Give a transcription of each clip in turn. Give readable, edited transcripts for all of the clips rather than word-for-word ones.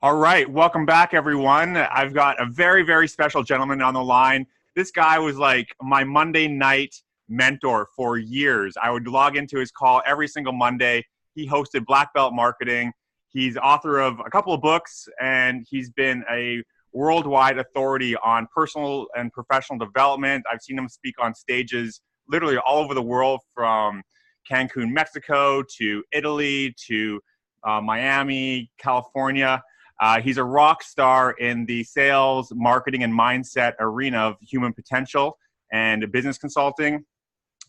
All right, welcome back, everyone. I've got a very, very special gentleman on the line. This guy was like my Monday night mentor for years. I would log into his call every single Monday. He hosted Black Belt Marketing. He's author of a couple of books, and he's been a worldwide authority on personal and professional development. I've seen him speak on stages literally all over the world, from Cancun, Mexico, to Italy, to Miami, California. He's a rock star in the sales, marketing, and mindset arena of human potential and business consulting.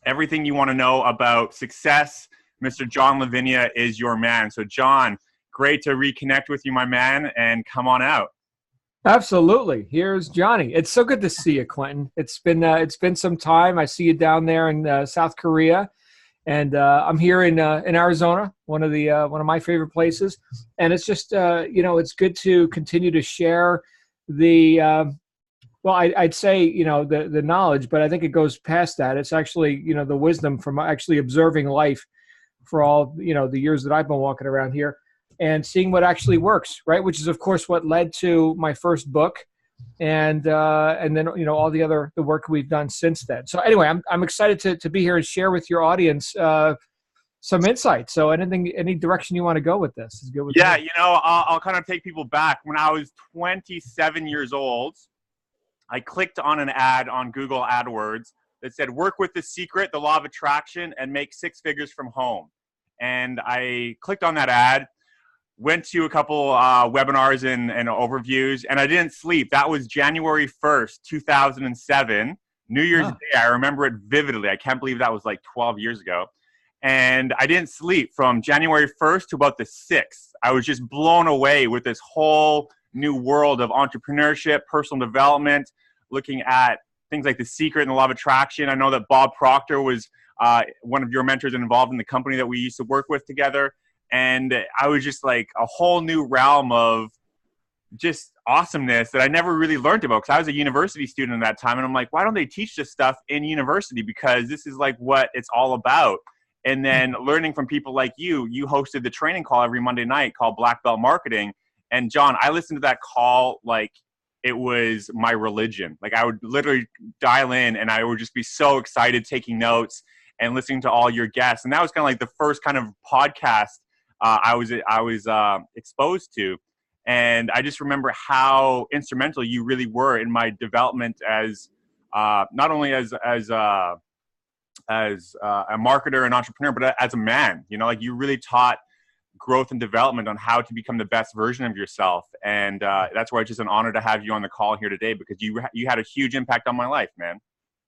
Everything you want to know about success, Mr. John Lavinia is your man. So, John, great to reconnect with you, my man, and come on out. Absolutely. Here's Johnny. It's so good to see you, Quinton. It's been some time. I see you down there in South Korea. And I'm here in Arizona, one of my favorite places, and it's just it's good to continue to share the I'd say the knowledge, but I think it goes past that. It's actually the wisdom from actually observing life for all the years that I've been walking around here and seeing what actually works, right? Which is of course what led to my first book. And then all the work we've done since then. So anyway, I'm excited to be here and share with your audience some insight. So any direction you want to go with this is good with Yeah, me. I'll kind of take people back. When I was 27 years old, I clicked on an ad on Google AdWords that said, "Work with The Secret, the Law of Attraction, and make 6 figures from home." And I clicked on that ad. Went to a couple webinars and overviews, and I didn't sleep. That was January 1st, 2007, New Year's Day. I remember it vividly. I can't believe that was like 12 years ago. And I didn't sleep from January 1st to about the 6th. I was just blown away with this whole new world of entrepreneurship, personal development, looking at things like The Secret and the Law of Attraction. I know that Bob Proctor was one of your mentors and involved in the company that we used to work with together. And I was just like a whole new realm of just awesomeness that I never really learned about, because I was a university student at that time. And I'm like, why don't they teach this stuff in university? Because this is like what it's all about. And then learning from people like you hosted the training call every Monday night called Black Belt Marketing. And John, I listened to that call like it was my religion. Like I would literally dial in and I would just be so excited taking notes and listening to all your guests. And that was kind of like the first kind of podcast I was exposed to, and I just remember how instrumental you really were in my development as not only as a marketer and entrepreneur, but as a man. Like you really taught growth and development on how to become the best version of yourself, and that's why it's just an honor to have you on the call here today, because you had a huge impact on my life, man.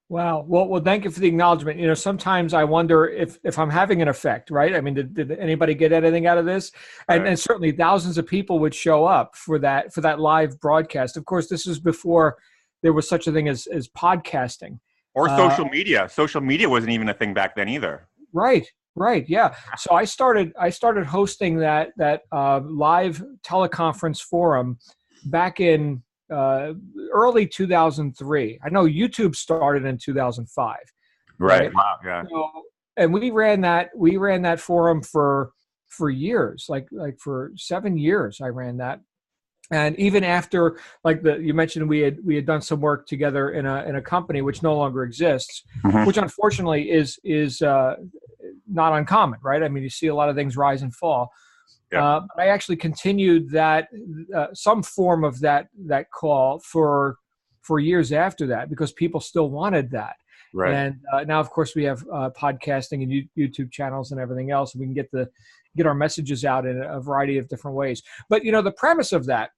Wow. Well, thank you for the acknowledgement. Sometimes I wonder if I'm having an effect, right? I mean, did anybody get anything out of this? And certainly thousands of people would show up for that live broadcast. Of course, this is before there was such a thing as podcasting. Or social media. Social media wasn't even a thing back then either. Right. Yeah. So I started hosting that live teleconference forum back in early 2003. I know YouTube started in 2005. Right. Wow. Yeah. So, and we ran that forum for years, like for 7 years. I ran that, and even after, like you mentioned, we had done some work together in a company which no longer exists, which unfortunately is not uncommon, right? I mean, you see a lot of things rise and fall. Yeah. I actually continued that some form of that call for years after that, because people still wanted that. Right. And now, of course, we have podcasting and YouTube channels and everything else. And we can get our messages out in a variety of different ways. But the premise of that,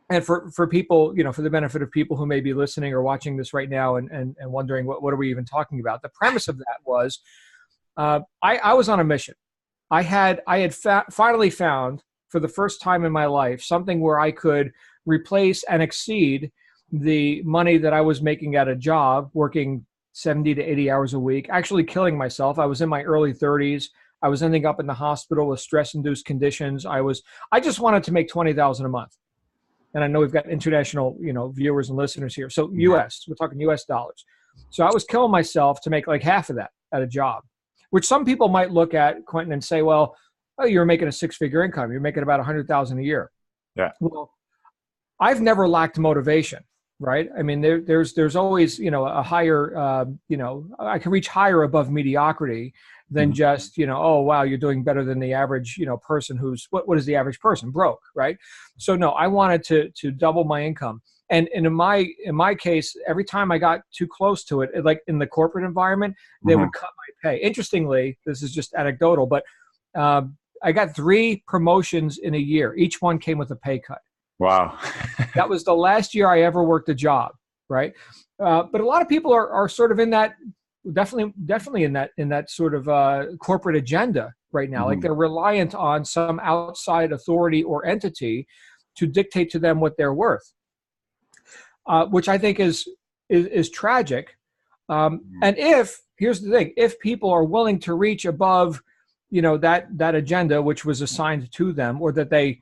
and for people, for the benefit of people who may be listening or watching this right now and wondering what are we even talking about, the premise of that was I was on a mission. I had finally found, for the first time in my life, something where I could replace and exceed the money that I was making at a job, working 70 to 80 hours a week, actually killing myself. I was in my early 30s. I was ending up in the hospital with stress-induced conditions. I just wanted to make $20,000 a month. And I know we've got international, viewers and listeners here. So US, we're talking US dollars. So I was killing myself to make like half of that at a job, which some people might look at, Quinton, and say, well, oh, you're making a 6-figure income. You're making about $100,000 a year. Yeah. Well, I've never lacked motivation, right? I mean, there's always, a higher, I can reach higher above mediocrity than just, oh, wow, you're doing better than the average, person who's, what is the average person? Broke, right? So no, I wanted to double my income. And in my case, every time I got too close to it, like in the corporate environment, they would cut my pay. Interestingly, this is just anecdotal, but I got 3 promotions in a year. Each one came with a pay cut. Wow. That was the last year I ever worked a job, right? But a lot of people are sort of in that, definitely in that sort of corporate agenda right now. Like they're reliant on some outside authority or entity to dictate to them what they're worth, which I think is tragic. And here's the thing, if people are willing to reach above, that agenda which was assigned to them, or that they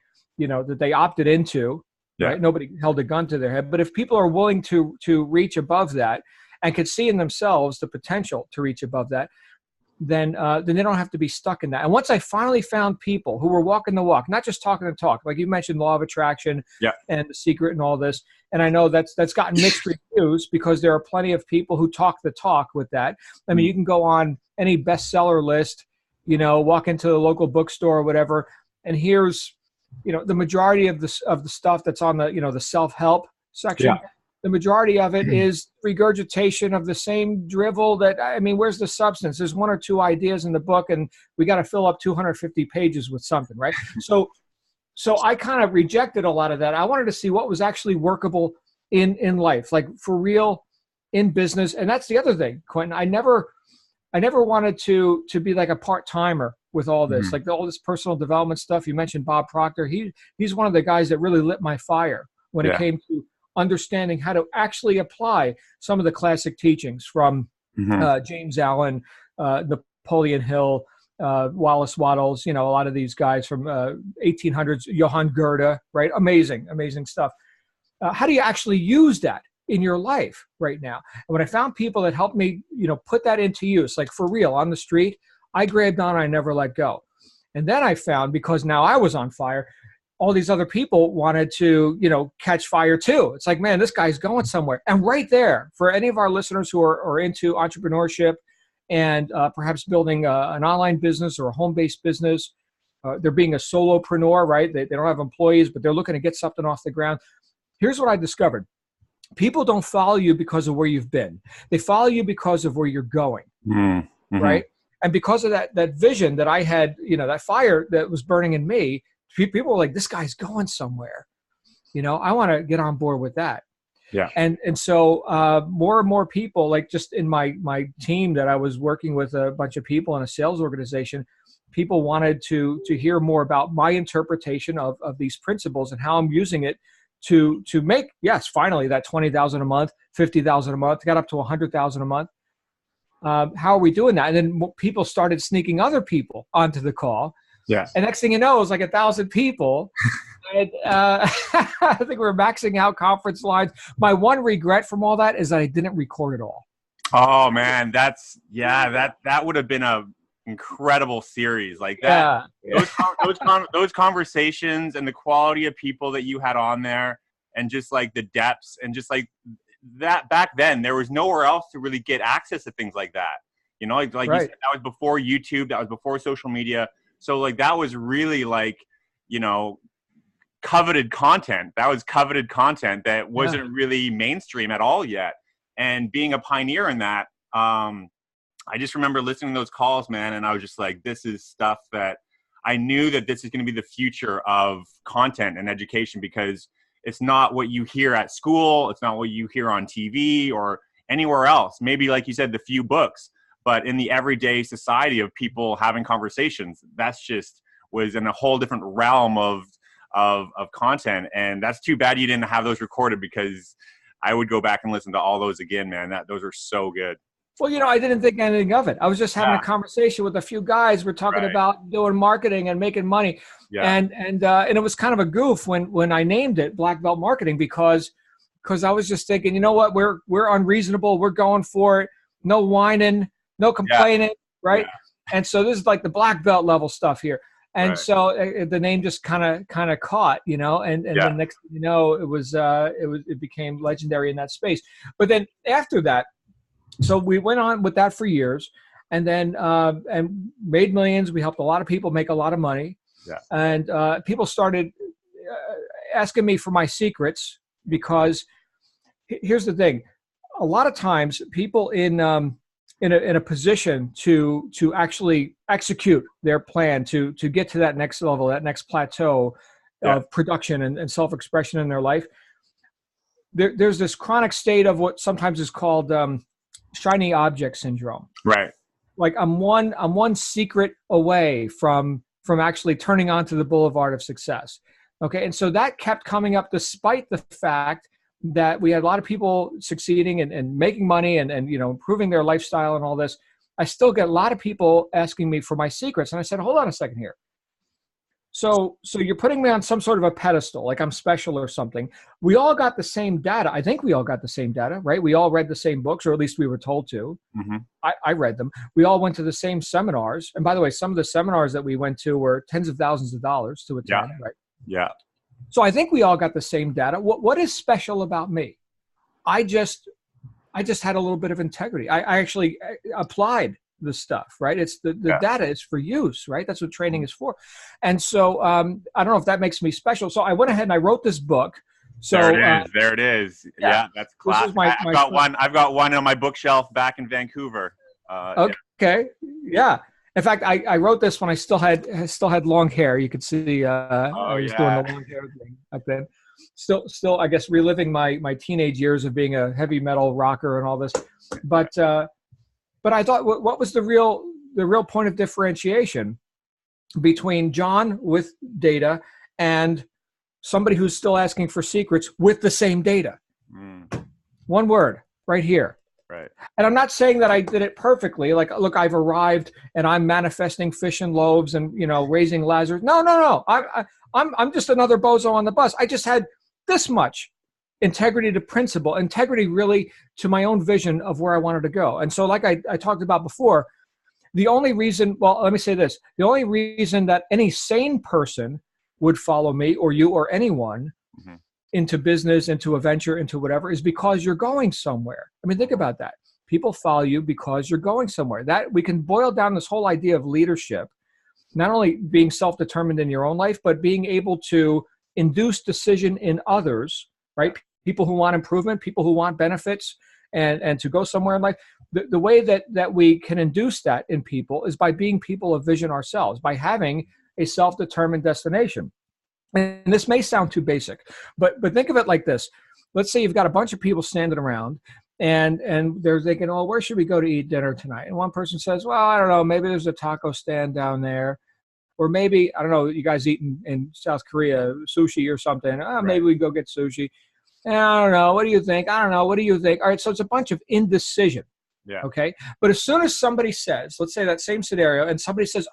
opted into, right? Nobody held a gun to their head. But if people are willing to reach above that and could see in themselves the potential to reach above that, then they don't have to be stuck in that. And once I finally found people who were walking the walk, not just talking the talk, like you mentioned, law of attraction and The Secret and all this. And I know that's gotten mixed reviews because there are plenty of people who talk the talk with that. I mean, you can go on any bestseller list, walk into the local bookstore or whatever, and here's, the majority of the stuff that's on the, the self-help section. Yeah. The majority of it is regurgitation of the same drivel where's the substance? There's 1 or 2 ideas in the book and we got to fill up 250 pages with something, right? So I kind of rejected a lot of that. I wanted to see what was actually workable in life, like for real in business. And that's the other thing, Quinton. I never wanted to be like a part-timer with all this, like all this personal development stuff. You mentioned Bob Proctor. He's one of the guys that really lit my fire when it came to understanding how to actually apply some of the classic teachings from James Allen, Napoleon Hill, Wallace Wattles, a lot of these guys from 1800s, Johann Goethe, right? Amazing stuff. How do you actually use that in your life right now? And when I found people that helped me, put that into use, like for real on the street, I grabbed on, I never let go. And then I found, because now I was on fire, all these other people wanted to, catch fire too. It's like, man, this guy's going somewhere. And right there, for any of our listeners who are into entrepreneurship and perhaps building an online business or a home-based business, they're being a solopreneur, right? They don't have employees, but they're looking to get something off the ground. Here's what I discovered. People don't follow you because of where you've been. They follow you because of where you're going, right? And because of that vision that I had, that fire that was burning in me, people were like, this guy's going somewhere. I want to get on board with that. Yeah. And so more and more people, like just in my team that I was working with, a bunch of people in a sales organization, people wanted to hear more about my interpretation of these principles and how I'm using it to make, finally that 20,000 a month, 50,000 a month, got up to 100,000 a month. How are we doing that? And then people started sneaking other people onto the call. Yeah. And next thing you know, it was like 1,000 people. And I think we're maxing out conference lines. My one regret from all that is that I didn't record it all. Oh man, that would have been a incredible series like that. Yeah. Those conversations and the quality of people that you had on there, and just like the depths, and just like that back then, there was nowhere else to really get access to things like that. Like right. You said, that was before YouTube, that was before social media. So like that was really like, coveted content. That was coveted content that wasn't really mainstream at all yet. And being a pioneer in that, I just remember listening to those calls, man. And I was just like, this is stuff that I knew that this is going to be the future of content and education, because it's not what you hear at school. It's not what you hear on TV or anywhere else. Maybe, like you said, the few books, but in the everyday society of people having conversations, that's just was in a whole different realm of content. And that's too bad you didn't have those recorded, because I would go back and listen to all those again, man. Those are so good. Well, I didn't think anything of it. I was just having a conversation with a few guys. We're talking about doing marketing and making money. Yeah. And it was kind of a goof when I named it Black Belt Marketing, because I was just thinking, you know what, we're unreasonable. We're going for it. No whining, no complaining, right? Yeah. And so this is like the black belt level stuff here. And Right. so the name just kind of caught, you know, and the next thing you know, it became legendary in that space. But then after that, so we went on with that for years, and then and made millions. We helped a lot of people make a lot of money, and people started asking me for my secrets, because here's the thing: a lot of times people in a position to actually execute their plan to get to that next level, that next plateau of production and self-expression in their life, there's this chronic state of what sometimes is called shiny object syndrome. Right. Like I'm one secret away from actually turning onto the boulevard of success. Okay. And so that kept coming up despite the fact that we had a lot of people succeeding and making money and you know, improving their lifestyle and all this. I still get a lot of people asking me for my secrets. And I said, hold on a second here. So you're putting me on some sort of a pedestal, like I'm special or something. We all got the same data. I think we all got the same data, right? We all read the same books, or at least we were told to. Mm-hmm. I read them. We all went to the same seminars. And by the way, some of the seminars that we went to were tens of thousands of dollars to attend, right? Yeah. So I think we all got the same data. What is special about me? I just had a little bit of integrity. I actually applied the stuff, right? It's the data is for use, right? That's what training is for. And so I don't know if that makes me special. So I went ahead and I wrote this book. So there it is. Yeah, that's classic. I've got one on my bookshelf back in Vancouver. Okay. Yeah. In fact, I wrote this when I still had long hair. You could see I was doing the long hair thing back then. Still, I guess reliving my teenage years of being a heavy metal rocker and all this. But I thought, what was the real point of differentiation between John with data and somebody who's still asking for secrets with the same data? One word, right here. Right. And I'm not saying that I did it perfectly. Like, look, I've arrived and I'm manifesting fish and loaves and, you know, raising Lazarus. No. I'm just another bozo on the bus. I just had this much integrity to principle, integrity really to my own vision of where I wanted to go. And so like I talked about before, the only reason, well, let me say this, the only reason that any sane person would follow me or you or anyone into business, into a venture, into whatever, is because you're going somewhere. I mean, think about that. People follow you because you're going somewhere. That we can boil down this whole idea of leadership, not only being self-determined in your own life, but being able to induce decision in others, right? People who want improvement, people who want benefits, and to go somewhere in life. The way that we can induce that in people is by being people of vision ourselves, by having a self-determined destination. And this may sound too basic, but think of it like this. Let's say you've got a bunch of people standing around and they're thinking, oh, where should we go to eat dinner tonight? And one person says, well, I don't know, maybe there's a taco stand down there. Or maybe, I don't know, you guys eat in South Korea, sushi or something. Maybe we go get sushi. And I don't know, what do you think? I don't know, what do you think? All right, so it's a bunch of indecision. Yeah. Okay. But as soon as somebody says, let's say that same scenario, and somebody says,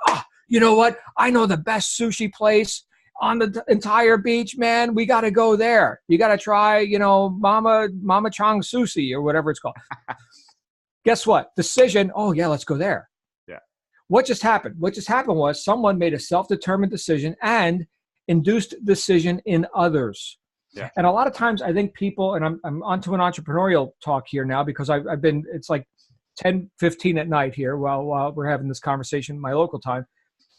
you know what? I know the best sushi place on the entire beach, man. We got to go there. You got to try, you know, Mama Chang sushi or whatever it's called. Guess what? Decision. Oh yeah, let's go there. Yeah. What just happened? What just happened was someone made a self-determined decision and induced decision in others. Yeah. And a lot of times I think people, and I'm onto an entrepreneurial talk here now because I've been, it's like 10:15 at night here while we're having this conversation in my local time.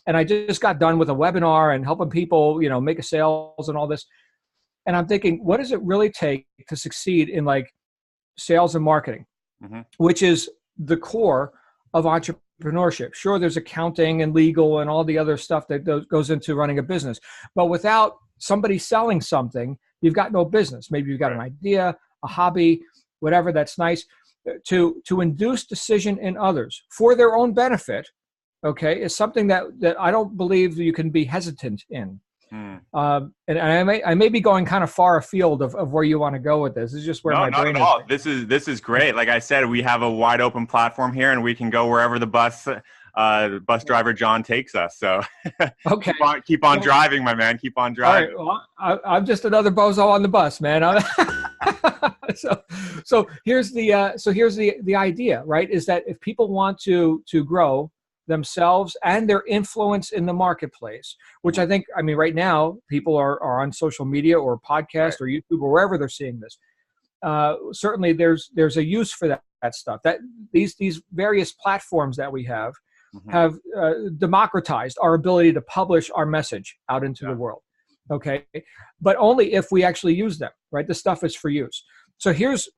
And I just got done with a webinar and helping people, you know, make a sales and all this. And I'm thinking, what does it really take to succeed in like sales and marketing, which is the core of entrepreneurship? Sure, there's accounting and legal and all the other stuff that goes into running a business. But without somebody selling something, you've got no business. Maybe you've got an idea, a hobby, whatever, that's nice. To induce decision in others for their own benefit, okay, is something that I don't believe you can be hesitant in. And I may be going kind of far afield of where you want to go with this. This is just where my brain is. No, this is great. Like I said, we have a wide open platform here, and we can go wherever the bus driver John takes us. So okay, keep on driving, my man. Keep on driving. All right, well, I'm just another bozo on the bus, man. So here's the idea, right? Is that if people want to grow, themselves and their influence in the marketplace, which I think, I mean, right now people are on social media or podcast or YouTube or wherever they're seeing this. Certainly there's a use for that stuff. That these various platforms that we have democratized our ability to publish our message out into the world. Okay. But only if we actually use them, right? The stuff is for use. So here's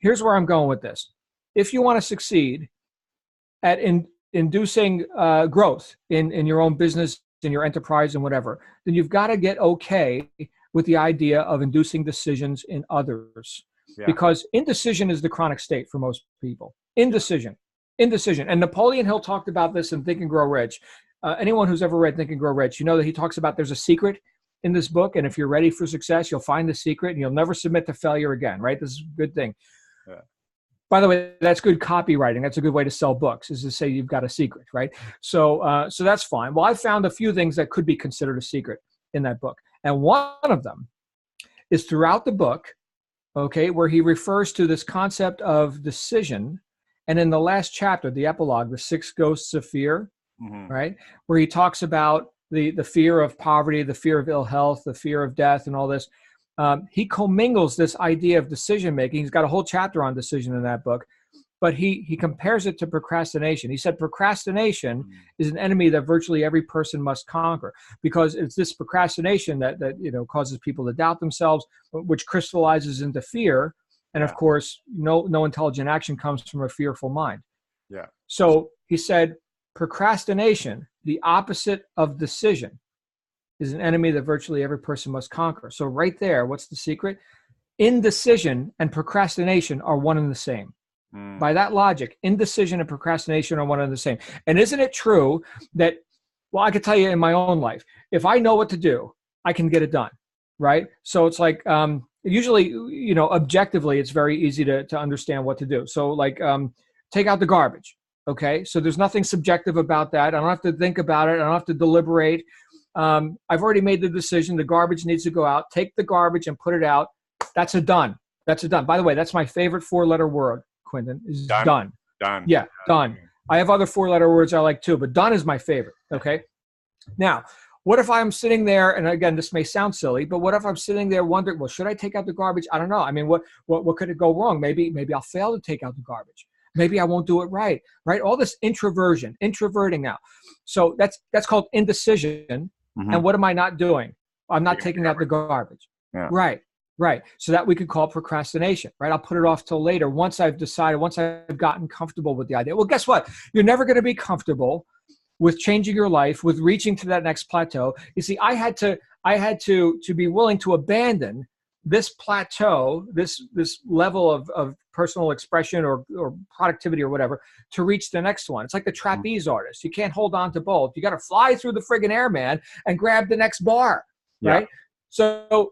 where I'm going with this. If you want to succeed at inducing growth in your own business, in your enterprise and whatever, then you've got to get okay with the idea of inducing decisions in others. Yeah. Because indecision is the chronic state for most people. Indecision. And Napoleon Hill talked about this in Think and Grow Rich. Anyone who's ever read Think and Grow Rich, you know that he talks about there's a secret in this book, and if you're ready for success, you'll find the secret and you'll never submit to failure again, right? This is a good thing. Yeah. By the way, that's good copywriting. That's a good way to sell books, is to say you've got a secret, right? So that's fine. Well, I found a few things that could be considered a secret in that book. And one of them is throughout the book, okay, where he refers to this concept of decision. And in the last chapter, the epilogue, the 6 ghosts of fear, right, where he talks about the fear of poverty, the fear of ill health, the fear of death, and all this. He commingles this idea of decision making. He's got a whole chapter on decision in that book, but he compares it to procrastination. He said procrastination is an enemy that virtually every person must conquer, because it's this procrastination that causes people to doubt themselves, which crystallizes into fear. And of course, no intelligent action comes from a fearful mind. Yeah. So he said, procrastination, the opposite of decision, is an enemy that virtually every person must conquer. So right there, what's the secret? Indecision and procrastination are one and the same. By that logic, indecision and procrastination are one and the same. And isn't it true that, well, I could tell you in my own life, if I know what to do, I can get it done, right? So it's like, usually, objectively, it's very easy to understand what to do. So like, take out the garbage. Okay. So there's nothing subjective about that. I don't have to think about it. I don't have to deliberate. I've already made the decision. The garbage needs to go out. Take the garbage and put it out. That's a done. That's a done. By the way, that's my favorite 4-letter word, Quinton, is done. Done. Yeah. Done. I have other 4-letter words I like too, but done is my favorite. Okay. Now, what if I'm sitting there, and again, this may sound silly, but what if I'm sitting there wondering, well, should I take out the garbage? I don't know. I mean, what could it go wrong? Maybe I'll fail to take out the garbage. Maybe I won't do it right? All this introverting now. So that's called indecision. And what am I not doing? I'm not taking out the garbage. Yeah. Right. So that we could call procrastination, right? I'll put it off till later once I've decided, once I've gotten comfortable with the idea. Well, guess what? You're never going to be comfortable with changing your life, with reaching to that next plateau. You see, I had to be willing to abandon this plateau, this level of personal expression or productivity or whatever, to reach the next one. It's like the trapeze artist. You can't hold on to both. You got to fly through the friggin' air, man, and grab the next bar, right? So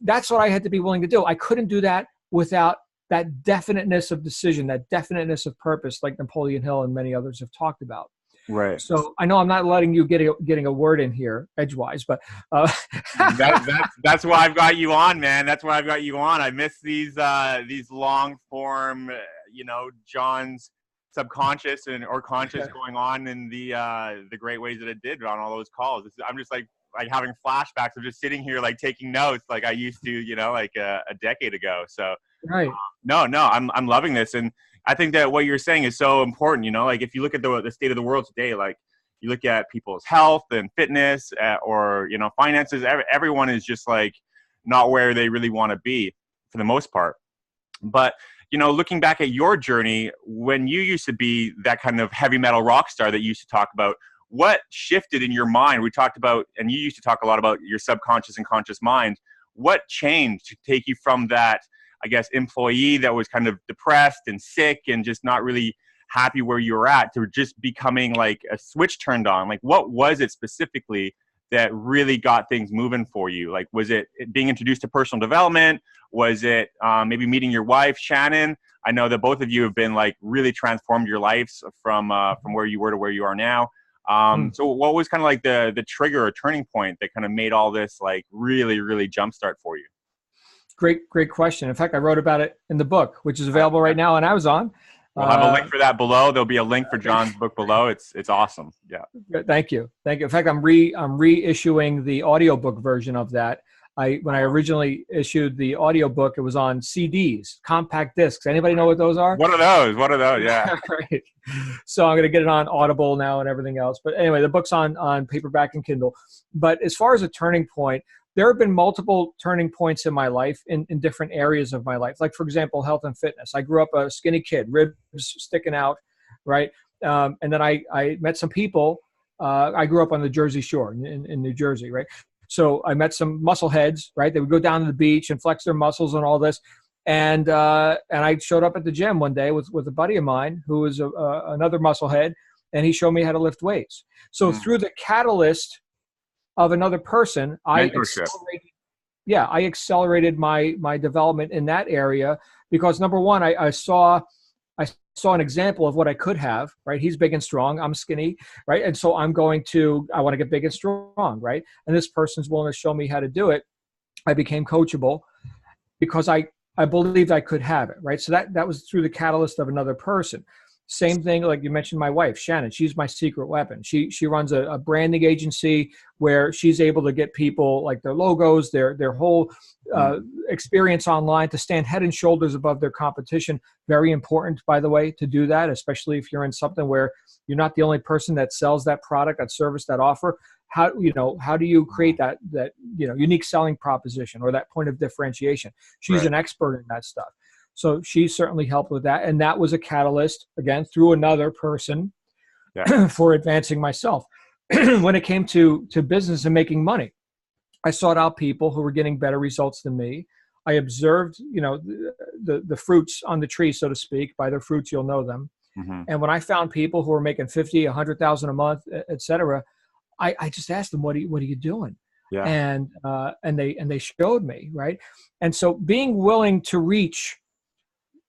that's what I had to be willing to do. I couldn't do that without that definiteness of decision, that definiteness of purpose, like Napoleon Hill and many others have talked about. Right. So I know I'm not letting you getting a word in here edgewise, but that's why I've got you on, man. That's why I've got you on. I miss these long form, John's subconscious or conscious going on in the great ways that it did on all those calls. I'm just like having flashbacks of just sitting here like taking notes like I used to, like a decade ago. So right. No, I'm loving this. And I think that what you're saying is so important, like if you look at the state of the world today, like you look at people's health and fitness or, finances, everyone is just like not where they really want to be for the most part. But, looking back at your journey, when you used to be that kind of heavy metal rock star that you used to talk about, what shifted in your mind? We talked about, and you used to talk a lot about your subconscious and conscious mind. What changed to take you from that, I guess, employee that was kind of depressed and sick and just not really happy where you were at, to just becoming like a switch turned on? Like, what was it specifically that really got things moving for you? Like, was it being introduced to personal development? Was it maybe meeting your wife, Shannon? I know that both of you have been like really transformed your lives from where you were to where you are now. So what was kind of like the trigger or turning point that kind of made all this like really, really jumpstart for you? Great question. In fact, I wrote about it in the book, which is available right now on Amazon. We'll have a link for that below. There'll be a link for John's book below. It's awesome. Yeah. Thank you. In fact, I'm reissuing the audiobook version of that. When I originally issued the audiobook, it was on CDs, compact discs. Anybody know what those are? What are those? Yeah. Right. So I'm going to get it on Audible now and everything else. But anyway, the book's on paperback and Kindle. But as far as a turning point, there have been multiple turning points in my life in different areas of my life. Like, for example, health and fitness. I grew up a skinny kid, ribs sticking out, right? And then I met some people. I grew up on the Jersey Shore in New Jersey, right? So I met some muscle heads, right? They would go down to the beach and flex their muscles and all this. And I showed up at the gym one day with a buddy of mine who was another muscle head, and he showed me how to lift weights. So through the catalyst of another person, I accelerated my development in that area because, number one, I saw an example of what I could have, right? He's big and strong. I'm skinny, right? And so I want to get big and strong, right? And this person's willing to show me how to do it. I became coachable because I believed I could have it, right? So that was through the catalyst of another person. Same thing, like you mentioned, my wife, Shannon, she's my secret weapon. She runs a branding agency where she's able to get people like their logos, their whole experience online to stand head and shoulders above their competition. Very important, by the way, to do that, especially if you're in something where you're not the only person that sells that product, that service, that offer. How do you create that unique selling proposition or that point of differentiation? She's an expert in that stuff. So she certainly helped with that. And that was a catalyst, again, through another person for advancing myself. When it came to business and making money, I sought out people who were getting better results than me. I observed, the fruits on the tree, so to speak. By their fruits, you'll know them. Mm-hmm. And when I found people who were making 50, 100,000 a month, et cetera, I just asked them, what are you doing? Yeah. And they showed me, right? And so being willing to reach,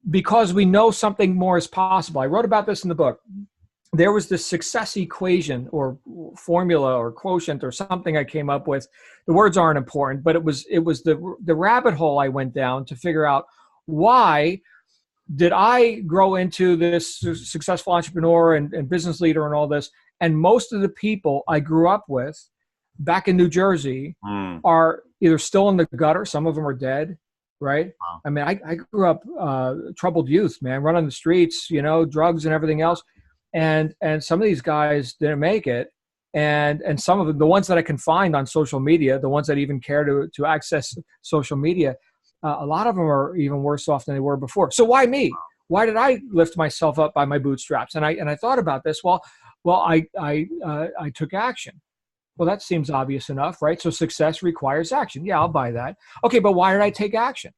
because we know something more is possible. I wrote about this in the book. There was this success equation or formula or quotient or something I came up with. The words aren't important, but it was the rabbit hole I went down to figure out why did I grow into this successful entrepreneur and business leader and all this. And most of the people I grew up with back in New Jersey are either still in the gutter. Some of them are dead. Right. Wow. I mean, I grew up troubled youth, man, running the streets, drugs and everything else. And some of these guys didn't make it. And some of them, the ones that I can find on social media, the ones that even care to access social media, a lot of them are even worse off than they were before. So why me? Why did I lift myself up by my bootstraps? And I thought about this. Well, I took action. Well, that seems obvious enough, right? So success requires action. Yeah, I'll buy that. Okay, but why did I take action?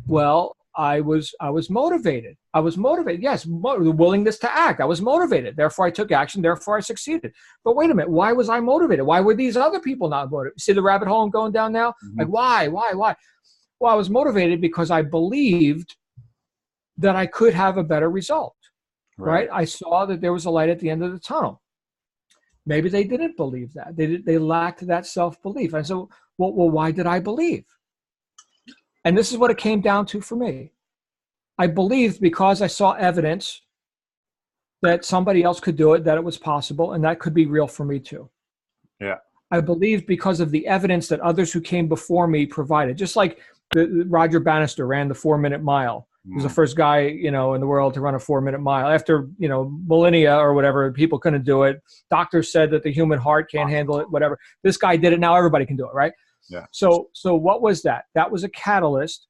Well, I was motivated. I was motivated. Yes, the willingness to act. I was motivated. Therefore, I took action. Therefore, I succeeded. But wait a minute. Why was I motivated? Why were these other people not motivated? See the rabbit hole I'm going down now? Mm-hmm. Like, why? Well, I was motivated because I believed that I could have a better result, right? I saw that there was a light at the end of the tunnel. Maybe they didn't believe that. They lacked that self-belief. And so, well, why did I believe? And this is what it came down to for me. I believed because I saw evidence that somebody else could do it, that it was possible, and that could be real for me too. Yeah. I believed because of the evidence that others who came before me provided. Just like Roger Bannister ran the 4-minute mile. He was the first guy, in the world to run a 4-minute mile. After, millennia or whatever, people couldn't do it. Doctors said that the human heart can't handle it, whatever. This guy did it. Now everybody can do it, right? Yeah. So what was that? That was a catalyst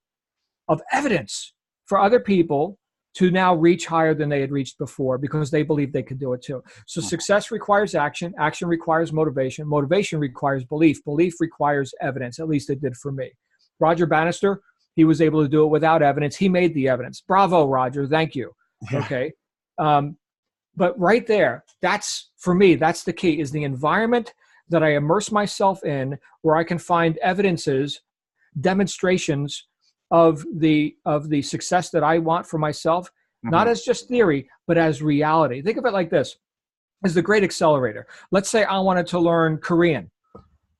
of evidence for other people to now reach higher than they had reached before because they believed they could do it too. So success requires action. Action requires motivation. Motivation requires belief. Belief requires evidence. At least it did for me. Roger Bannister, he was able to do it without evidence. He made the evidence. Bravo, Roger. Thank you. Okay. But right there, that's, for me, that's the key, is the environment that I immerse myself in where I can find evidences, demonstrations of the success that I want for myself, not as just theory, but as reality. Think of it like this, as the great accelerator. Let's say I wanted to learn Korean.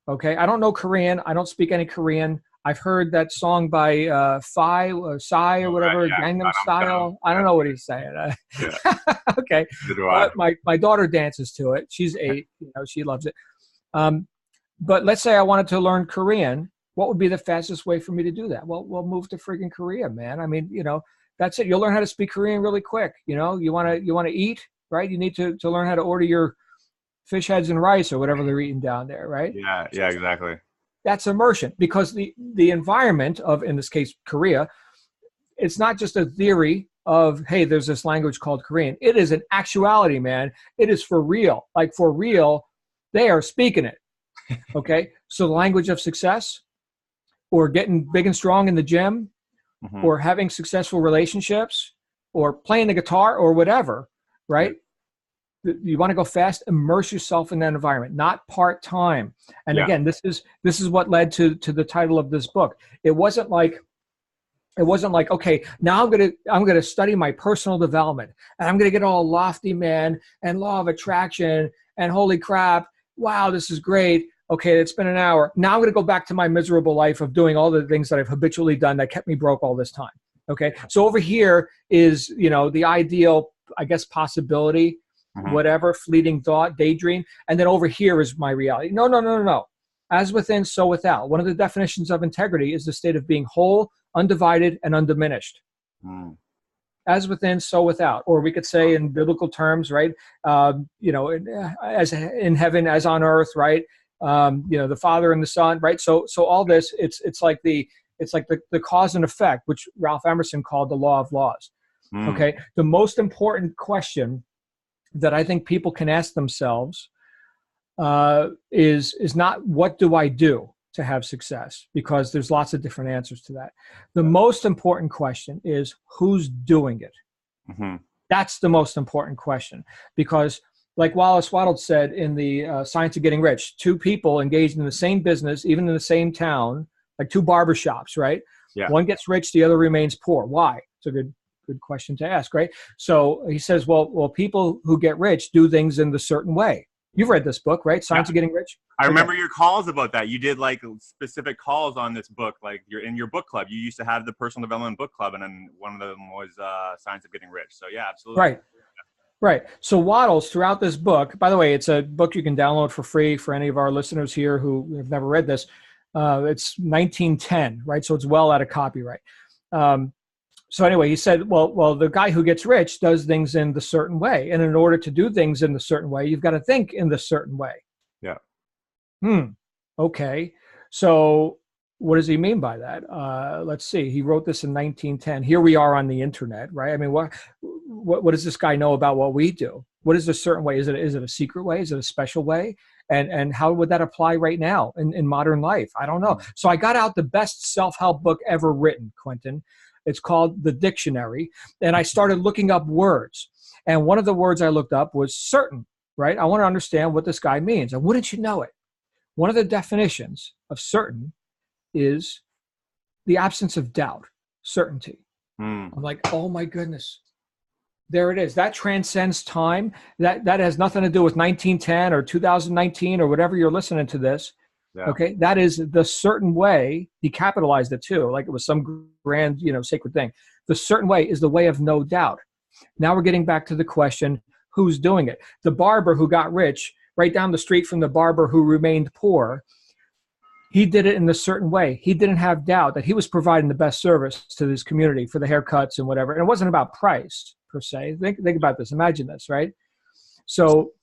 Okay. I don't know Korean. I don't speak any Korean. I've heard that song by Psy or whatever, Yeah, Gangnam Gangnam Style. I don't know what he's saying. Yeah. Okay, Neither do I. but my daughter dances to it. She's 8. She loves it. But let's say I wanted to learn Korean. What would be the fastest way for me to do that? Well, we'll move to friggin' Korea, man. I mean, that's it. You'll learn how to speak Korean really quick. You want to eat, right? You need to learn how to order your fish heads and rice or whatever they're eating down there, right? Yeah, exactly. That's immersion, because the environment of, in this case, Korea, it's not just a theory of, hey, there's this language called Korean. It is an actuality, man. It is for real. Like, for real, they are speaking it. Okay? So the language of success, or getting big and strong in the gym, or having successful relationships, or playing the guitar, or whatever, right? You want to go fast, immerse yourself in that environment, not part-time. And again, this is what led to the title of this book. It wasn't like, okay, now I'm gonna study my personal development, and I'm gonna get all lofty, man, and law of attraction, and holy crap, wow, this is great. Okay, it's been an hour. Now I'm gonna go back to my miserable life of doing all the things that I've habitually done that kept me broke all this time. Okay, so over here is, the ideal, I guess, possibility, whatever, fleeting thought, daydream, and then over here is my reality. No. As within, so without. One of the definitions of integrity is the state of being whole, undivided, and undiminished. As within, so without. Or we could say in biblical terms, right? As in heaven, as on earth, right? The Father and the Son, right? So all this, it's like the cause and effect, which Ralph Emerson called the law of laws. Okay, the most important question that I think people can ask themselves is not, what do I do to have success? Because there's lots of different answers to that. The most important question is, who's doing it? That's the most important question, because like Wallace Waddell said in the Science of Getting Rich, 2 people engaged in the same business, even in the same town, like 2 barbershops, right? Yeah. One gets rich, the other remains poor. Why? It's a good question to ask, right? So he says, well, people who get rich do things in the certain way. You've read this book, right? Science of Getting Rich? I remember your calls about that. You did like specific calls on this book, like you're in your book club. You used to have the personal development book club, and then one of them was Science of Getting Rich. So yeah, absolutely. Right. Right. So Waddell's, throughout this book, by the way, it's a book you can download for free for any of our listeners here who have never read this. It's 1910, right? So it's well out of copyright. So anyway, he said, well, the guy who gets rich does things in the certain way. And in order to do things in the certain way, you've got to think in the certain way. Yeah. Okay. So what does he mean by that? Let's see. He wrote this in 1910. Here we are on the internet, right? I mean, what does this guy know about what we do? What is the certain way? Is it a secret way? Is it a special way? And how would that apply right now in modern life? I don't know. So I got out the best self-help book ever written, Quinton. It's called The Dictionary. And I started looking up words. And one of the words I looked up was certain, right? I want to understand what this guy means. And wouldn't you know it? One of the definitions of certain is the absence of doubt, certainty. I'm like, oh my goodness. There it is. That transcends time. That has nothing to do with 1910 or 2019 or whatever you're listening to this. Yeah. Okay, that is the certain way. He capitalized it too, like it was some grand, sacred thing. The certain way is the way of no doubt. Now we're getting back to the question, who's doing it? The barber who got rich, right down the street from the barber who remained poor, he did it in a certain way. He didn't have doubt that he was providing the best service to his community for the haircuts and whatever. And it wasn't about price per se. Think about this. Imagine this, right? So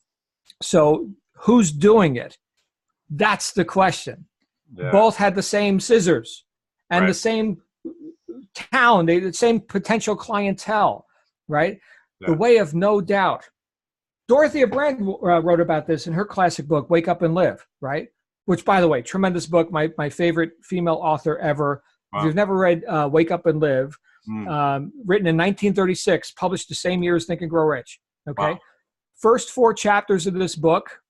who's doing it? That's the question. Yeah. Both had the same scissors and the same town, the same potential clientele, right? Yeah. The way of no doubt. Dorothea Brand wrote about this in her classic book, Wake Up and Live, right? Which, by the way, tremendous book, my favorite female author ever. Wow. If you've never read Wake Up and Live, written in 1936, published the same year as Think and Grow Rich, okay? Wow. First 4 chapters of this book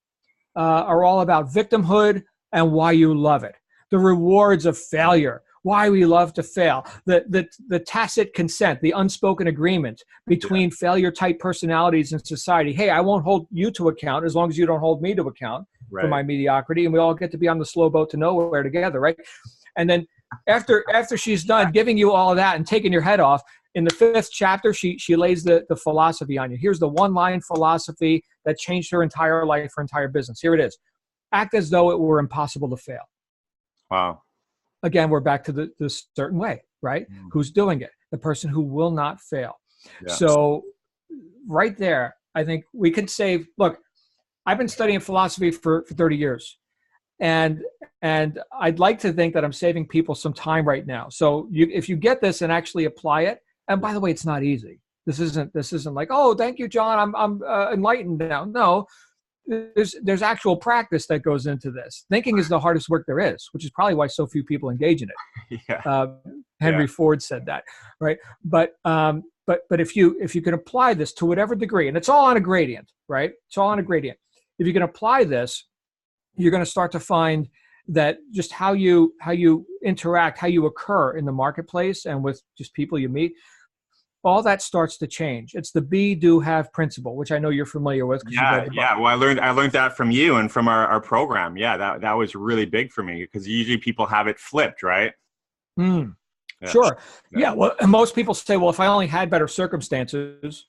are all about victimhood and why you love it. The rewards of failure, why we love to fail. The tacit consent, the unspoken agreement between failure-type personalities in society. Hey, I won't hold you to account as long as you don't hold me to account for my mediocrity. And we all get to be on the slow boat to nowhere together, right? And then after she's done giving you all of that and taking your head off, in the 5th chapter, she lays the philosophy on you. Here's the one-line philosophy that changed her entire life, her entire business. Here it is. Act as though it were impossible to fail. Wow. Again, we're back to the certain way, right? Who's doing it? The person who will not fail. Yeah. So right there, I think we can save, look, I've been studying philosophy for 30 years. And I'd like to think that I'm saving people some time right now. So if you get this and actually apply it, and by the way, it's not easy. This isn't like, oh, thank you, John, I'm enlightened now. No, there's actual practice that goes into this. Thinking is the hardest work there is, which is probably why so few people engage in it. Yeah. Henry Ford said that, right? But if you can apply this to whatever degree, and it's all on a gradient, right? It's all on a gradient. If you can apply this, you're going to start to find that just how you interact, how you occur in the marketplace and with just people you meet, all that starts to change. It's the be, do, have principle, which I know you're familiar with. Yeah. Well, I learned that from you and from our program. Yeah, that was really big for me because usually people have it flipped, right? Yeah. Sure. Yeah. Well, most people say, well, if I only had better circumstances,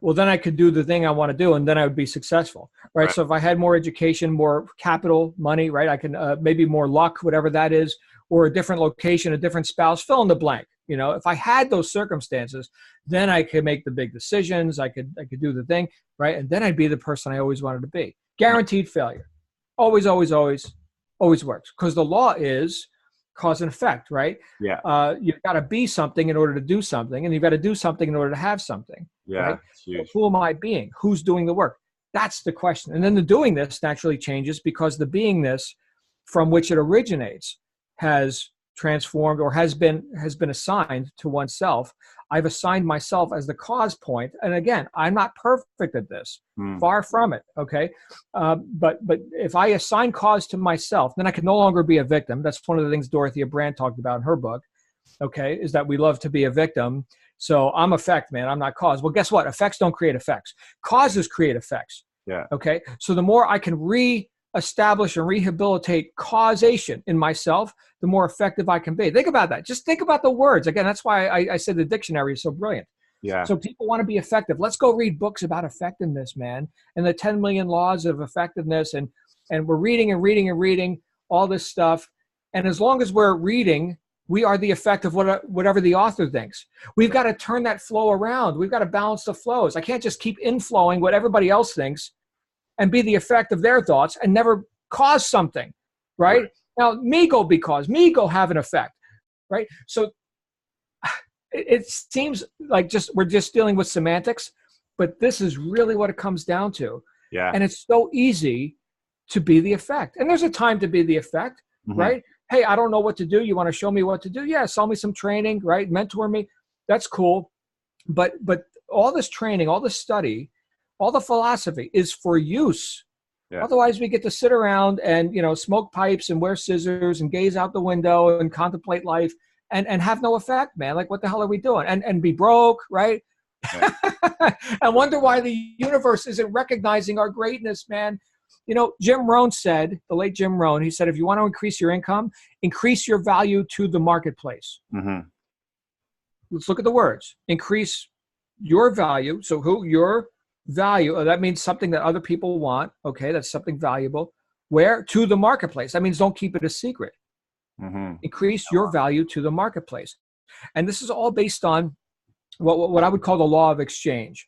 well, then I could do the thing I want to do, and then I would be successful, right? So if I had more education, more capital, money, right, I can maybe more luck, whatever that is, or a different location, a different spouse, fill in the blank. You know, if I had those circumstances, then I could make the big decisions. I could do the thing, right? And then I'd be the person I always wanted to be. Guaranteed failure. Always, always, always, always works. Because the law is cause and effect, right? Yeah. You've got to be something in order to do something, and you've got to do something in order to have something. Yeah. Right? Well, who am I being? Who's doing the work? That's the question. And then the doing this naturally changes because the beingness from which it originates has transformed or has been assigned to oneself. I've assigned myself as the cause point. And again, I'm not perfect at this, far from it. Okay. But if I assign cause to myself, then I can no longer be a victim. That's one of the things Dorothea Brand talked about in her book. Okay. Is that we love to be a victim. So I'm effect, man. I'm not cause. Well, guess what? Effects don't create effects. Causes create effects. Yeah. Okay. So the more I can reestablish and rehabilitate causation in myself, the more effective I can be. Think about that. Just think about the words. Again, that's why I said the dictionary is so brilliant. Yeah. So people want to be effective. Let's go read books about effectiveness, man, and the 10 million laws of effectiveness. And we're reading and reading and reading all this stuff. And as long as we're reading, we are the effect of whatever the author thinks. We've got to turn that flow around. We've got to balance the flows. I can't just keep inflowing what everybody else thinks and be the effect of their thoughts and never cause something, right? Now, me go have an effect, right? So it seems like we're just dealing with semantics, but this is really what it comes down to. Yeah. And it's so easy to be the effect. And there's a time to be the effect, right? Hey, I don't know what to do. You want to show me what to do? Yeah, sell me some training, right? Mentor me. That's cool. But all this training, all this study, all the philosophy is for use. Yeah. Otherwise, we get to sit around and, smoke pipes and wear scissors and gaze out the window and contemplate life and have no effect, man. Like, what the hell are we doing? And be broke, right? Yeah. And wonder why the universe isn't recognizing our greatness, man. Jim Rohn said, the late Jim Rohn, he said, if you want to increase your income, increase your value to the marketplace. Let's look at the words. Increase your value. So your value, that means something that other people want. Okay, that's something valuable. Where? To the marketplace. That means don't keep it a secret. Increase your value to the marketplace. And this is all based on what I would call the law of exchange,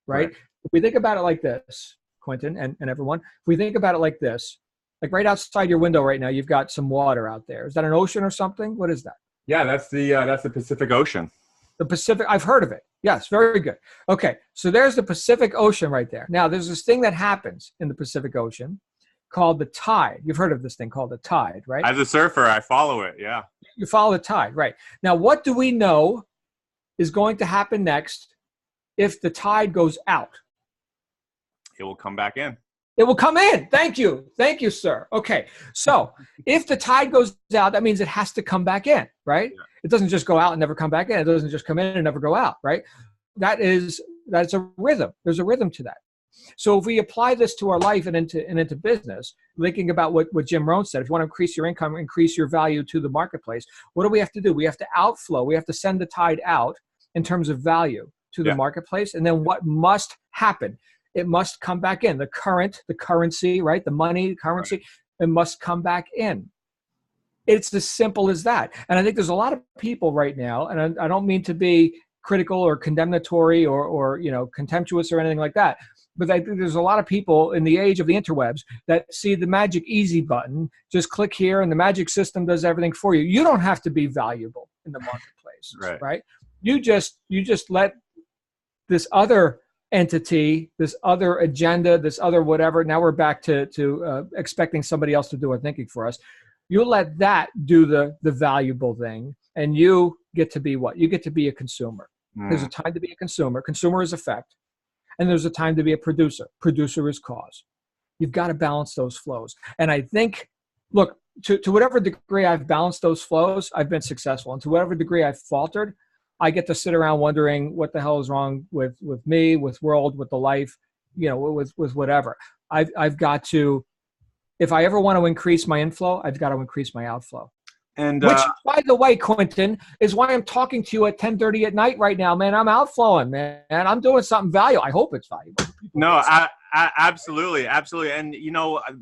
right? If we think about it like this, Quinton and everyone, if we think about it like this, like right outside your window right now, you've got some water out there. Is that an ocean or something? What is that? Yeah, that's the Pacific Ocean. The Pacific, I've heard of it. Yes, very good. Okay, so there's the Pacific Ocean right there. Now, there's this thing that happens in the Pacific Ocean called the tide. You've heard of this thing called the tide, right? As a surfer, I follow it, yeah. You follow the tide, right. Now, what do we know is going to happen next if the tide goes out? It will come back in. It will come in. Thank you. Thank you, sir. Okay, so if the tide goes out, that means it has to come back in, right? Yeah. It doesn't just go out and never come back in. It doesn't just come in and never go out, right? That's a rhythm. There's a rhythm to that. So if we apply this to our life and into business, thinking about what Jim Rohn said, if you want to increase your income, increase your value to the marketplace, what do we have to do? We have to outflow. We have to send the tide out in terms of value to the marketplace. And then what must happen? It must come back in. The currency, right? The money, currency, right. It must come back in. It's as simple as that. And I think there's a lot of people right now, and I don't mean to be critical or condemnatory or contemptuous or anything like that, but I think there's a lot of people in the age of the interwebs that see the magic easy button, just click here and the magic system does everything for you. You don't have to be valuable in the marketplace, right? You just let this other entity, this other agenda, this other whatever. Now we're back to expecting somebody else to do our thinking for us. You let that do the valuable thing, and you get to be what? You get to be a consumer. There's a time to be a consumer. Consumer is effect. And there's a time to be a producer. Producer is cause. You've got to balance those flows. And I think, look, to whatever degree I've balanced those flows, I've been successful. And to whatever degree I've faltered, I get to sit around wondering what the hell is wrong with me, with world, with the life, with whatever. I've got to, if I ever want to increase my inflow, I've got to increase my outflow. And which, by the way, Quinton, is why I'm talking to you at 10:30 at night right now, man. I'm outflowing, man. I'm doing something valuable. I hope it's valuable. No, absolutely. Absolutely. And,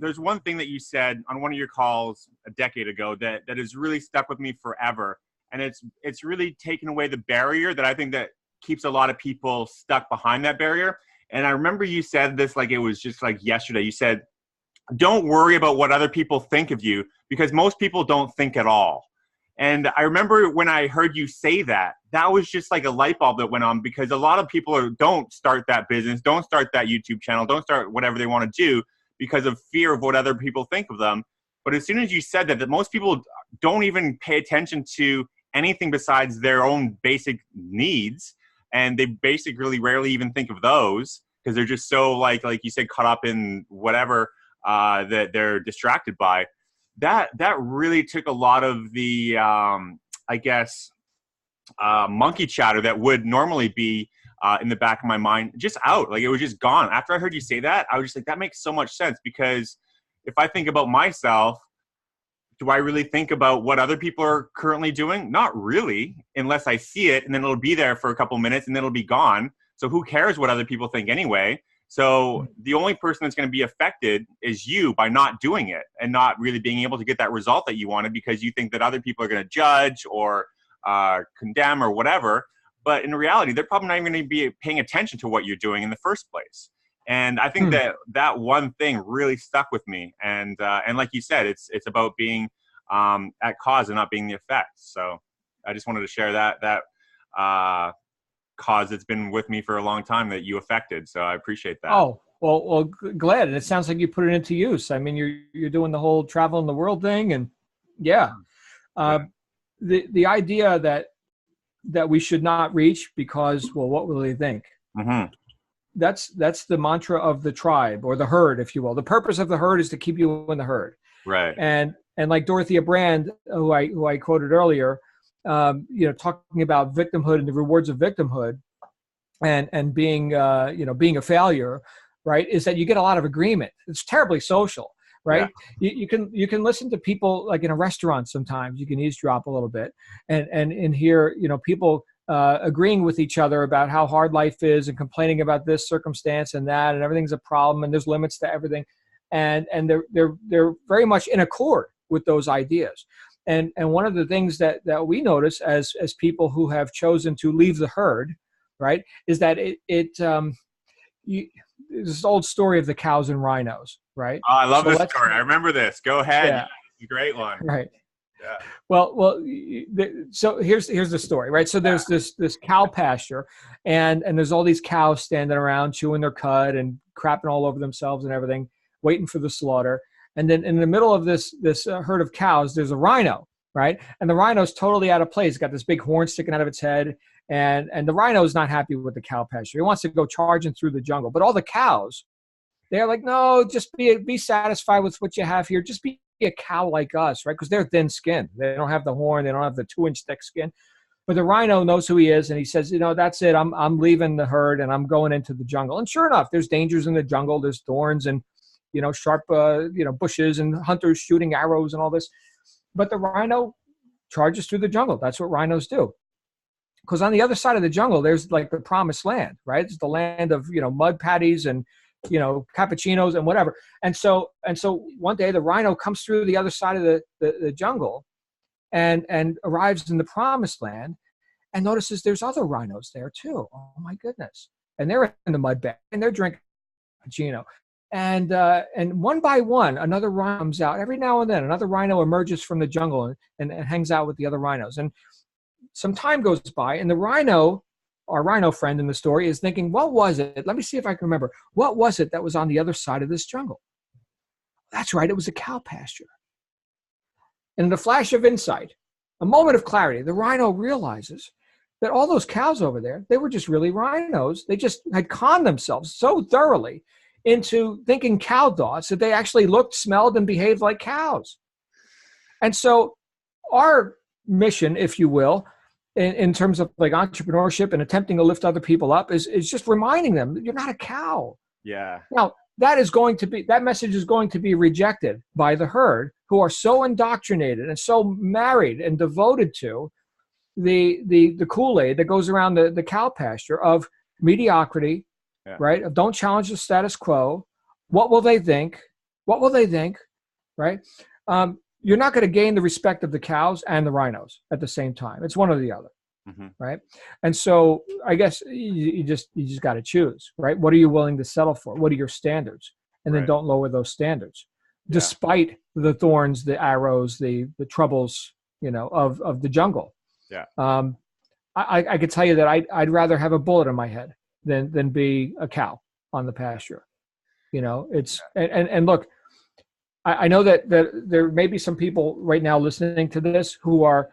there's one thing that you said on one of your calls a decade ago that has really stuck with me forever. And it's really taken away the barrier that I think that keeps a lot of people stuck behind that barrier. And I remember you said this like it was just like yesterday. You said, don't worry about what other people think of you, because most people don't think at all. And I remember when I heard you say that, that was just like a light bulb that went on, because a lot of people don't start that business, don't start that YouTube channel, don't start whatever they want to do because of fear of what other people think of them. But as soon as you said that most people don't even pay attention to anything besides their own basic needs, and they basically rarely even think of those because they're just so like you said, caught up in whatever that they're distracted by. That really took a lot of the monkey chatter that would normally be in the back of my mind just out. Like it was just gone. After I heard you say that, I was just like, that makes so much sense, because if I think about myself, do I really think about what other people are currently doing? Not really, unless I see it and then it'll be there for a couple minutes and then it'll be gone. So who cares what other people think anyway? So the only person that's going to be affected is you by not doing it and not really being able to get that result that you wanted, because you think that other people are going to judge or condemn or whatever. But in reality, they're probably not even going to be paying attention to what you're doing in the first place. And I think that one thing really stuck with me. And like you said, it's about being at cause and not being the effect. So I just wanted to share that cause that's been with me for a long time that you affected. So I appreciate that. Oh, well, glad. And it sounds like you put it into use. I mean, you're doing the whole travel in the world thing, and the idea that we should not reach because, well, what will they think? Mm-hmm. That's the mantra of the tribe or the herd, if you will. The purpose of the herd is to keep you in the herd. Right. And like Dorothea Brand, who I quoted earlier, talking about victimhood and the rewards of victimhood and being, being a failure, right, is that you get a lot of agreement. It's terribly social, right? Yeah. You can listen to people like in a restaurant sometimes. You can eavesdrop a little bit and hear, people agreeing with each other about how hard life is and complaining about this circumstance and that, and everything's a problem and there's limits to everything. And they're very much in accord with those ideas. And one of the things that we notice as people who have chosen to leave the herd, right, is that this old story of the cows and rhinos, right? Oh, I love this story. I remember this. Go ahead. Yeah. It's a great one. Right. Yeah. Well. So here's the story, right? So there's this cow pasture, and there's all these cows standing around chewing their cud and crapping all over themselves and everything, waiting for the slaughter. And then in the middle of this herd of cows, there's a rhino, right? And the rhino's totally out of place. It's got this big horn sticking out of its head, and the rhino's not happy with the cow pasture. He wants to go charging through the jungle. But all the cows, they're like, no, just be satisfied with what you have here. Just be a cow like us, right? Because they're thin-skinned. They don't have the horn. They don't have the 2-inch thick skin. But the rhino knows who he is, and he says, that's it. I'm leaving the herd, and I'm going into the jungle. And sure enough, there's dangers in the jungle. There's thorns and, sharp, bushes and hunters shooting arrows and all this. But the rhino charges through the jungle. That's what rhinos do. Because on the other side of the jungle, there's like the promised land, right? It's the land of, mud patties and, cappuccinos and whatever. And so one day the rhino comes through the other side of the jungle and arrives in the promised land and notices there's other rhinos there too. Oh my goodness. And they're in the mud bed and they're drinking cappuccino. And one by one, another rhino comes out. Every now and then, another rhino emerges from the jungle and hangs out with the other rhinos. And some time goes by, and the rhino, our rhino friend in the story, is thinking, what was it? Let me see if I can remember. What was it that was on the other side of this jungle? That's right, it was a cow pasture. And in a flash of insight, a moment of clarity, the rhino realizes that all those cows over there, they were just really rhinos. They just had conned themselves so thoroughly into thinking cow thoughts that they actually looked, smelled, and behaved like cows. And so our mission, if you will, in terms of like entrepreneurship and attempting to lift other people up is just reminding them that you're not a cow. Yeah. Now, that message is going to be rejected by the herd, who are so indoctrinated and so married and devoted to the Kool-Aid that goes around the cow pasture of mediocrity, right? Of don't challenge the status quo. What will they think? What will they think? Right? You're not going to gain the respect of the cows and the rhinos at the same time. It's one or the other. Mm-hmm. Right? And so I guess you just got to choose, right? What are you willing to settle for? What are your standards? And then don't lower those standards, despite the thorns, the arrows, the troubles, of the jungle. Yeah. I could tell you that I'd rather have a bullet in my head than be a cow on the pasture. It's and look, I know that there may be some people right now listening to this who are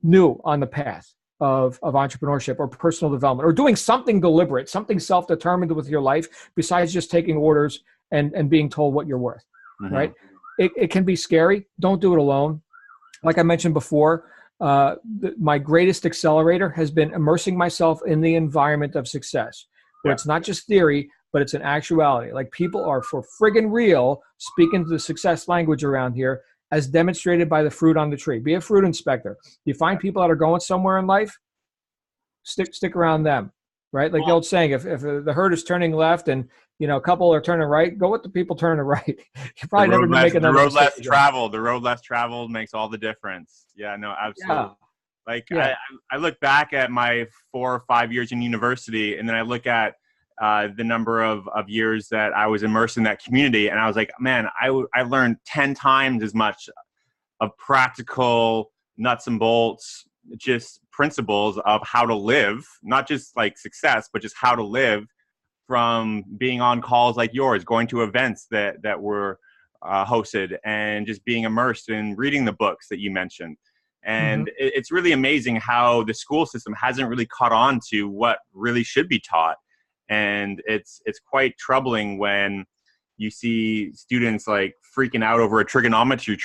new on the path of entrepreneurship or personal development, or doing something deliberate, something self-determined with your life besides just taking orders and being told what you're worth. Mm-hmm. Right? It can be scary. Don't do it alone. Like I mentioned before, my greatest accelerator has been immersing myself in the environment of success, where it's not just theory, but it's an actuality. Like, people are for friggin' real speaking the success language around here, as demonstrated by the fruit on the tree. Be a fruit inspector. You find people that are going somewhere in life, stick around them, right? Like the old saying, if the herd is turning left and a couple are turning right, go with the people turning right. You probably never make another mistake. The road less traveled makes all the difference. Yeah, no, absolutely. Yeah. I look back at my 4 or 5 years in university, and then I look at the number of years that I was immersed in that community, and I was like, man, I learned 10 times as much of practical nuts and bolts, just principles of how to live, not just like success, but just how to live, from being on calls like yours, going to events that were hosted, and just being immersed in reading the books that you mentioned. And it's really amazing how the school system hasn't really caught on to what really should be taught. And it's quite troubling when you see students like freaking out over a trigonometry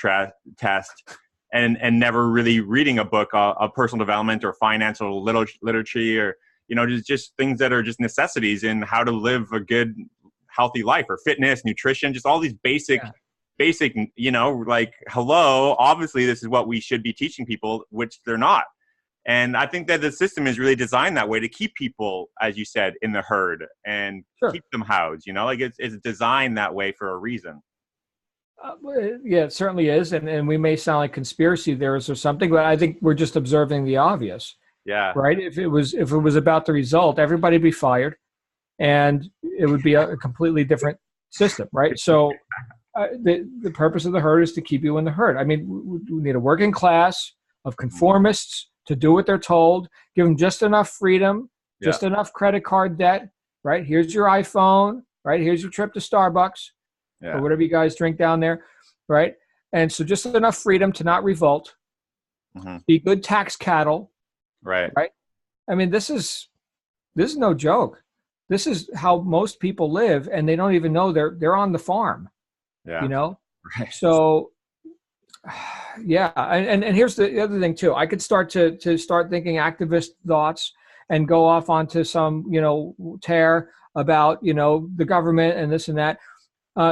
test and never really reading a book of personal development or financial literature, or just things that are just necessities in how to live a good, healthy life, or fitness, nutrition, just all these basic, like, hello, obviously this is what we should be teaching people, which they're not. And I think that the system is really designed that way to keep people, as you said, in the herd and keep them housed. Like it's designed that way for a reason. Yeah, it certainly is. And we may sound like conspiracy theorists or something, but I think we're just observing the obvious. Yeah. Right. If it was about the result, everybody would be fired, and it would be a completely different system. Right. So the purpose of the herd is to keep you in the herd. I mean, we need a working class of conformists to do what they're told, give them just enough freedom, just enough credit card debt, right? Here's your iPhone, right? Here's your trip to Starbucks or whatever you guys drink down there, right? And so just enough freedom to not revolt, be good tax cattle, right? I mean, this is no joke. This is how most people live, and they don't even know they're on the farm, Right. So Yeah, and here's the other thing too. I could start to start thinking activist thoughts and go off onto some tear about the government and this and that.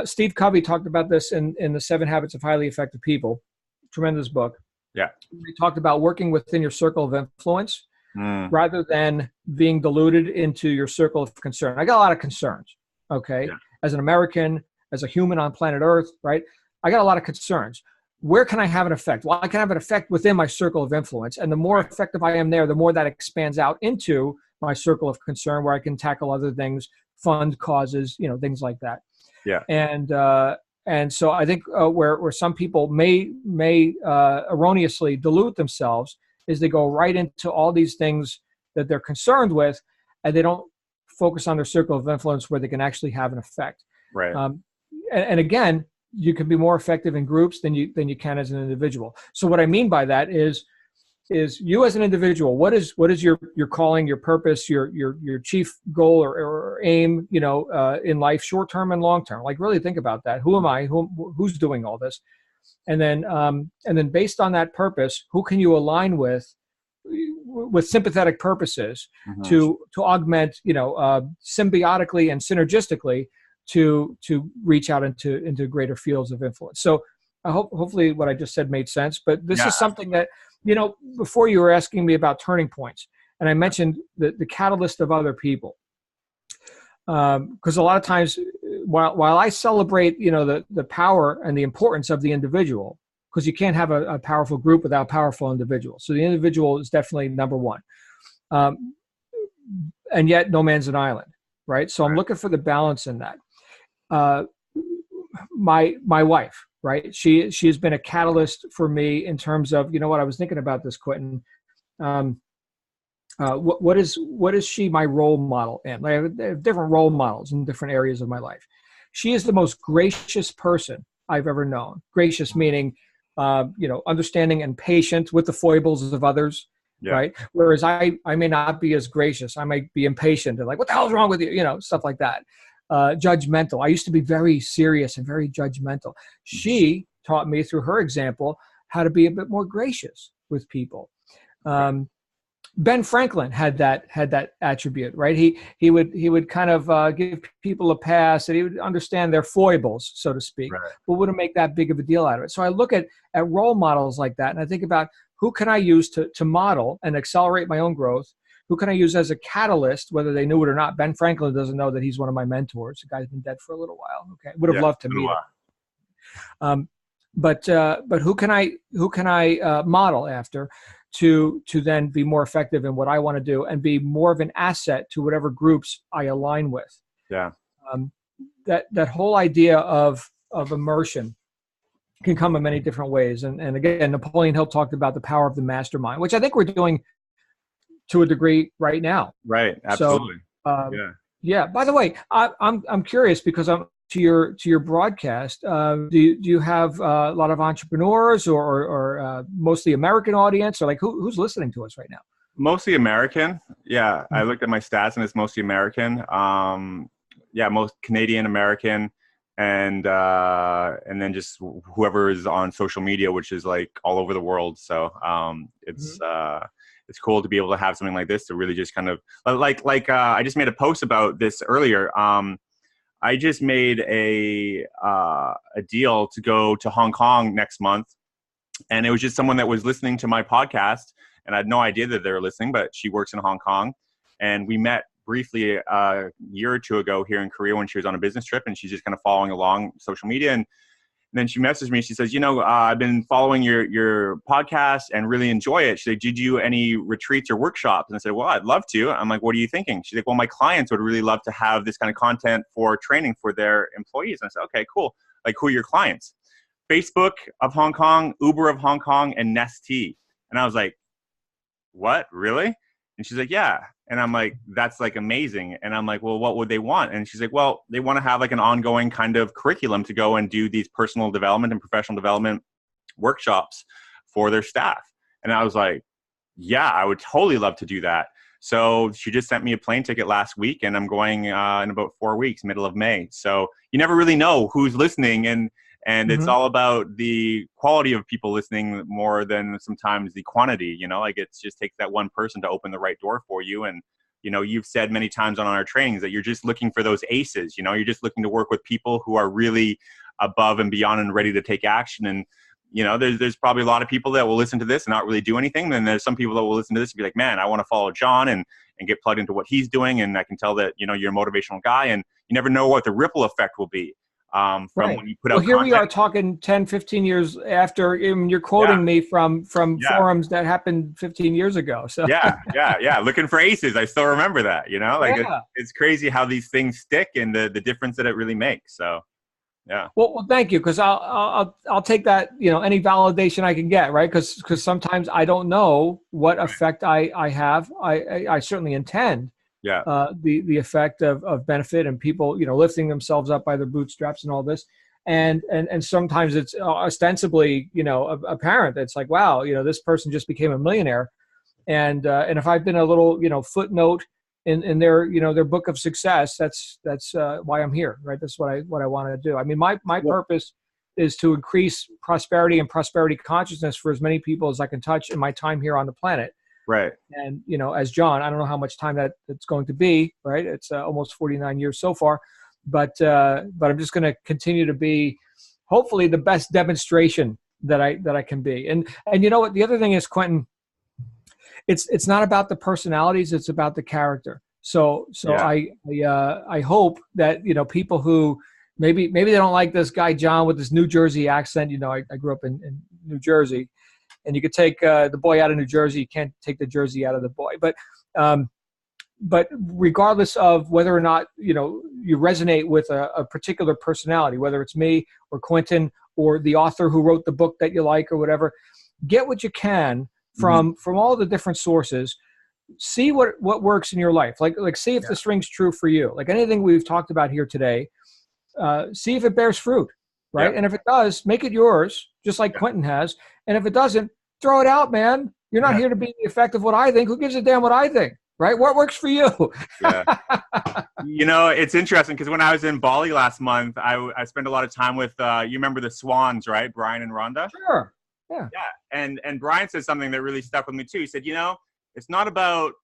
Steve Covey talked about this in the 7 Habits of Highly Effective People. Tremendous book. Yeah. He talked about working within your circle of influence Mm. rather than being diluted into your circle of concern. I got a lot of concerns. Okay, Yeah. as an American, as a human on planet Earth, right? I got a lot of concerns. Where can I have an effect? Well, I can have an effect within my circle of influence. And the more effective I am there, the more that expands out into my circle of concern where I can tackle other things, fund causes, things like that. Yeah. And so I think where some people may erroneously dilute themselves is they go right into all these things that they're concerned with, and they don't focus on their circle of influence where they can actually have an effect. Right. And again, you can be more effective in groups than you can as an individual. So what I mean by that is you as an individual, what is your calling, your purpose, your chief goal or aim, in life, short term and long term. Like really think about that. Who am I? Who's doing all this? And then based on that purpose, who can you align with sympathetic purposes to augment, symbiotically and synergistically to reach out into greater fields of influence. So hopefully what I just said made sense, but this is something that, before you were asking me about turning points, and I mentioned the catalyst of other people. Because a lot of times while I celebrate, the power and the importance of the individual, because you can't have a powerful group without powerful individuals. So the individual is definitely number one. And yet no man's an island, right? So I'm looking for the balance in that. My wife, right? She has been a catalyst for me in terms of, I was thinking about this, Quinton. What is she my role model in? I have different role models in different areas of my life. She is the most gracious person I've ever known. Gracious meaning, understanding and patient with the foibles of others, right? Whereas I may not be as gracious. I might be impatient and like, what the hell's wrong with you? Stuff like that. Judgmental. I used to be very serious and very judgmental. She taught me through her example how to be a bit more gracious with people. Ben Franklin had that attribute, right? He would kind of give people a pass, and he would understand their foibles, so to speak, but wouldn't make that big of a deal out of it. So I look at role models like that, and I think about who can I use to model and accelerate my own growth. Who can I use as a catalyst, whether they knew it or not? Ben Franklin doesn't know that he's one of my mentors. The guy's been dead for a little while. Okay, would have loved to meet him. But who can I model after to then be more effective in what I want to do and be more of an asset to whatever groups I align with? Yeah. That whole idea of immersion can come in many different ways. And again, Napoleon Hill talked about the power of the mastermind, which I think we're doing to a degree right now. Right. Absolutely. So, yeah. By the way, I'm curious because I'm to your broadcast. Do you have a lot of entrepreneurs or mostly American audience, or like who's listening to us right now? Mostly American. Yeah. I looked at my stats and it's mostly American. Most Canadian American, and then just whoever is on social media, which is like all over the world. So it's cool to be able to have something like this to really just kind of I just made a post about this earlier. I just made a deal to go to Hong Kong next month, and it was just someone that was listening to my podcast, and I had no idea that they were listening, but she works in Hong Kong, and we met briefly a year or two ago here in Korea when she was on a business trip, and she's just kind of following along social media. And then she messaged me. She says, I've been following your podcast and really enjoy it. She said, did you do any retreats or workshops? And I said, well, I'd love to. I'm like, what are you thinking? She's like, well, my clients would really love to have this kind of content for training for their employees. And I said, okay, cool. Like, who are your clients? Facebook of Hong Kong, Uber of Hong Kong, and Nestea. And I was like, what? Really? And she's like, yeah. And I'm like, that's like amazing. And I'm like, well, what would they want? And she's like, well, they want to have like an ongoing kind of curriculum to go and do these personal development and professional development workshops for their staff. And I was like, yeah, I would totally love to do that. So she just sent me a plane ticket last week, and I'm going in about 4 weeks, middle of May. So you never really know who's listening. And And it's Mhm. all about the quality of people listening more than sometimes the quantity, you know, like it just takes that one person to open the right door for you. And, you know, you've said many times on our trainings that you're just looking for those aces, you know, you're just looking to work with people who are really above and beyond and ready to take action. And, you know, there's probably a lot of people that will listen to this and not really do anything. Then there's some people that will listen to this and be like, man, I want to follow John and get plugged into what he's doing. And I can tell that, you know, you're a motivational guy, and you never know what the ripple effect will be from Right. when you put Well, out here we content. are talking 10, 15 years after, and you're Yeah. quoting me from Yeah. forums that happened 15 years ago. So Yeah. Looking for aces. I still remember that, you know, like yeah. it's crazy how these things stick and the difference that it really makes. So, yeah. Well, thank you, because I'll take that, you know, any validation I can get, right? Because sometimes I don't know what effect I have. I certainly intend Yeah. the effect of benefit and people, you know, lifting themselves up by their bootstraps and all this. And sometimes it's ostensibly, you know, apparent. It's like, wow, you know, this person just became a millionaire. And if I've been a little, you know, footnote in their, you know, their book of success, that's why I'm here, right? That's what I want to do. I mean, my purpose is to increase prosperity and prosperity consciousness for as many people as I can touch in my time here on the planet. Right. And, you know, as John, I don't know how much time it's going to be, right? It's almost 49 years so far, but I'm just going to continue to be, hopefully, the best demonstration that I can be. And you know what? The other thing is, Quinton, it's not about the personalities; it's about the character. So Yeah. I hope that, you know, people who maybe they don't like this guy John with his New Jersey accent. You know, I grew up in New Jersey. And you could take the boy out of New Jersey. You can't take the Jersey out of the boy. But regardless of whether or not, you know, you resonate with a particular personality, whether it's me or Quinton or the author who wrote the book that you like or whatever, get what you can from all the different sources. See what works in your life. Like see if this rings true for you. Like anything we've talked about here today, see if it bears fruit. Right. Yeah. And if it does, make it yours, just like Quinton has. And if it doesn't, throw it out, man. You're not here to be the effect of what I think. Who gives a damn what I think? Right. What works for you? Yeah. You know, it's interesting because when I was in Bali last month, I spent a lot of time with, you remember the Swans, right? Brian and Rhonda? Sure. Yeah. Yeah. And Brian said something that really stuck with me too. He said, you know, it's not about,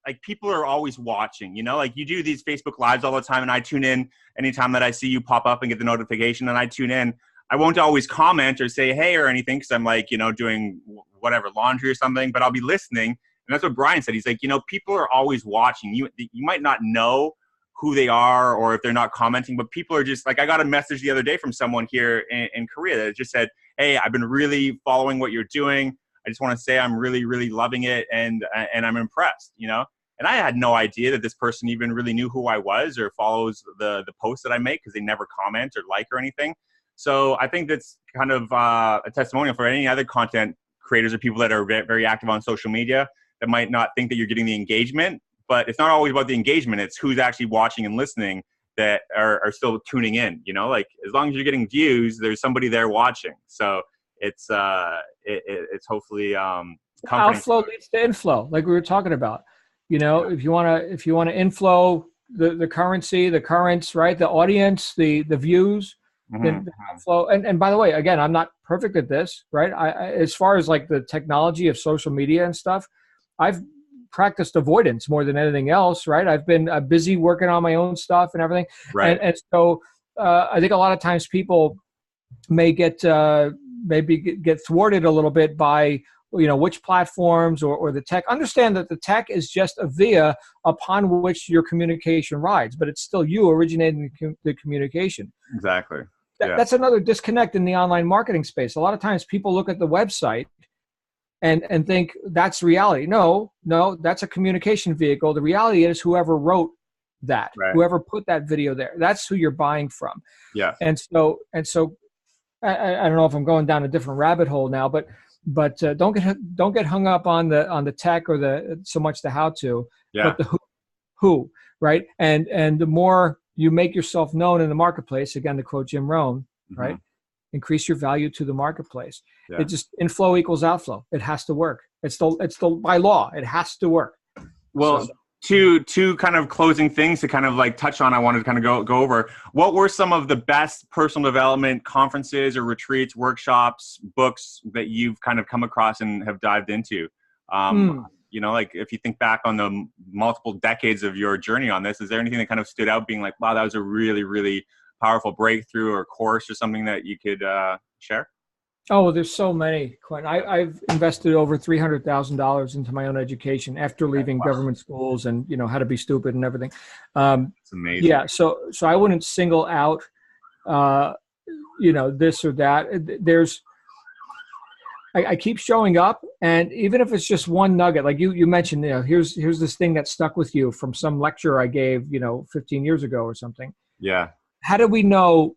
like, people are always watching, you know, like you do these Facebook Lives all the time, and I tune in anytime that I see you pop up and get the notification, and I tune in. I won't always comment or say hey or anything because I'm like, you know, doing whatever, laundry or something, but I'll be listening. And that's what Brian said. He's like, you know, people are always watching. You might not know who they are or if they're not commenting, but people are just like, I got a message the other day from someone here in Korea that just said, hey, I've been really following what you're doing. I just want to say I'm really, really loving it, and I'm impressed, you know? And I had no idea that this person even really knew who I was or follows the posts that I make, because they never comment or like or anything. So I think that's kind of a testimonial for any other content creators or people that are very active on social media that might not think that you're getting the engagement. But it's not always about the engagement. It's who's actually watching and listening that are still tuning in, you know? Like, as long as you're getting views, there's somebody there watching. So it's hopefully comforting. Outflow leads to inflow, like we were talking about. You know, if you want to inflow the currency, the currents, right? The audience, the views, the outflow. And by the way, again, I'm not perfect at this, right? I as far as like the technology of social media and stuff, I've practiced avoidance more than anything else, right? I've been busy working on my own stuff and everything. Right. And so I think a lot of times people may get thwarted a little bit by, you know, which platforms or the tech. Understand that the tech is just a via upon which your communication rides, but it's still you originating the communication. Exactly. That's another disconnect in the online marketing space. A lot of times people look at the website and think that's reality. No, that's a communication vehicle. The reality is whoever wrote that, whoever put that video there, that's who you're buying from. Yeah. And so I don't know if I'm going down a different rabbit hole now, but don't get hung up on the tech or so much the how to, but the who, right? And the more you make yourself known in the marketplace, again to quote Jim Rohn, right? Increase your value to the marketplace. It just inflow equals outflow. It has to work. It's the by law. It has to work. Well, two kind of closing things to kind of like touch on. I wanted to kind of go over. What were some of the best personal development conferences or retreats, workshops, books that you've kind of come across and have dived into? You know, like if you think back on the multiple decades of your journey on this, is there anything that kind of stood out being like, wow, that was a really, really powerful breakthrough or course or something that you could share? Oh, there's so many, Quinton. I've invested over $300,000 into my own education after leaving government schools, and you know how to be stupid and everything. It's amazing. Yeah, so I wouldn't single out, you know, this or that. I keep showing up, and even if it's just one nugget, like you mentioned, you know, here's this thing that stuck with you from some lecture I gave, you know, 15 years ago or something. Yeah. How do we know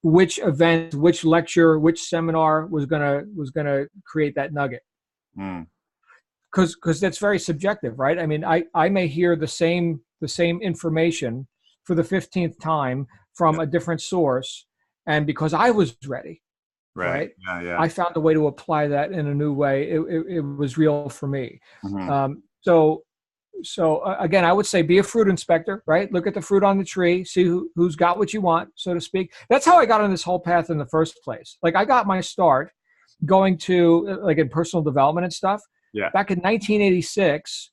which event, which lecture, which seminar was gonna create that nugget? Because that's very subjective, right? I mean, I may hear the same information for the 15th time from a different source, and because I was ready, right? Yeah. I found a way to apply that in a new way. It was real for me. So again, I would say be a fruit inspector, right? Look at the fruit on the tree, see who's got what you want, so to speak. That's how I got on this whole path in the first place. Like I got my start going to like in personal development and stuff. Yeah. Back in 1986,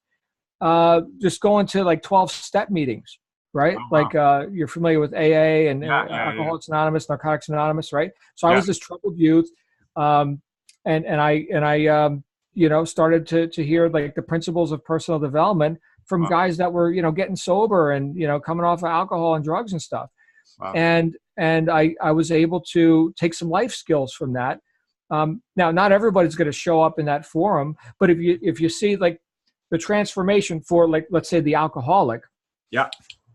just going to like 12-step meetings, right? Oh, wow. Like you're familiar with AA and Alcoholics Anonymous, Narcotics Anonymous, right? So I was this troubled youth, and I you know, started to hear like the principles of personal development from guys that were, you know, getting sober and, you know, coming off of alcohol and drugs and stuff. And I was able to take some life skills from that. Now, not everybody's going to show up in that forum, but if you see like the transformation for like, let's say the alcoholic,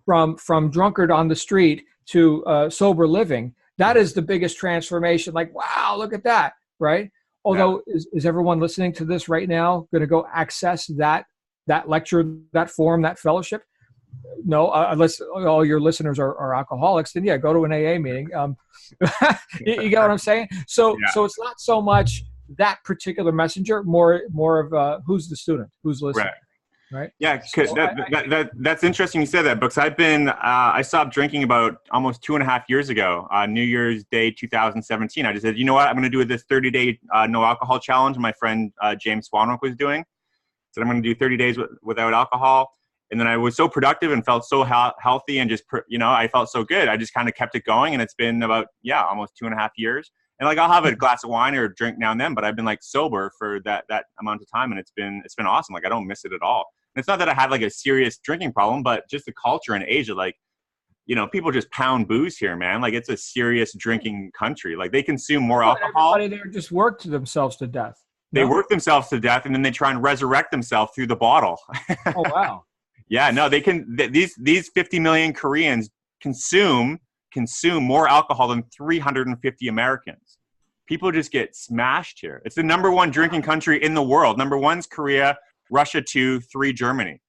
from drunkard on the street to sober living, that is the biggest transformation. Like, wow, look at that, right? Although, is everyone listening to this right now going to go access that lecture, that forum, that fellowship? No, unless all your listeners are alcoholics, then yeah, go to an AA meeting. You get what I'm saying? So it's not so much that particular messenger, more of who's the student, who's listening. Right. Yeah, so that's interesting you said that, because I stopped drinking about almost 2.5 years ago, New Year's Day 2017. I just said, you know what, I'm going to do this 30-day no alcohol challenge my friend James Swanwick was doing. So I'm going to do 30 days without alcohol. And then I was so productive and felt so healthy and just, you know, I felt so good. I just kind of kept it going, and it's been about, almost 2.5 years. And like, I'll have a glass of wine or a drink now and then, but I've been like sober for that amount of time, and it's been awesome. Like, I don't miss it at all. And it's not that I had like a serious drinking problem, but just the culture in Asia, like, you know, people just pound booze here, man. Like, it's a serious drinking country. Like, they consume more alcohol. Everybody there just worked themselves to death. They work themselves to death, and then they try and resurrect themselves through the bottle. Oh, wow. Yeah, no, they can. These 50 million Koreans consume more alcohol than 350 Americans. People just get smashed here. It's the number one drinking country in the world. Number one's Korea, Russia 2, 3 Germany.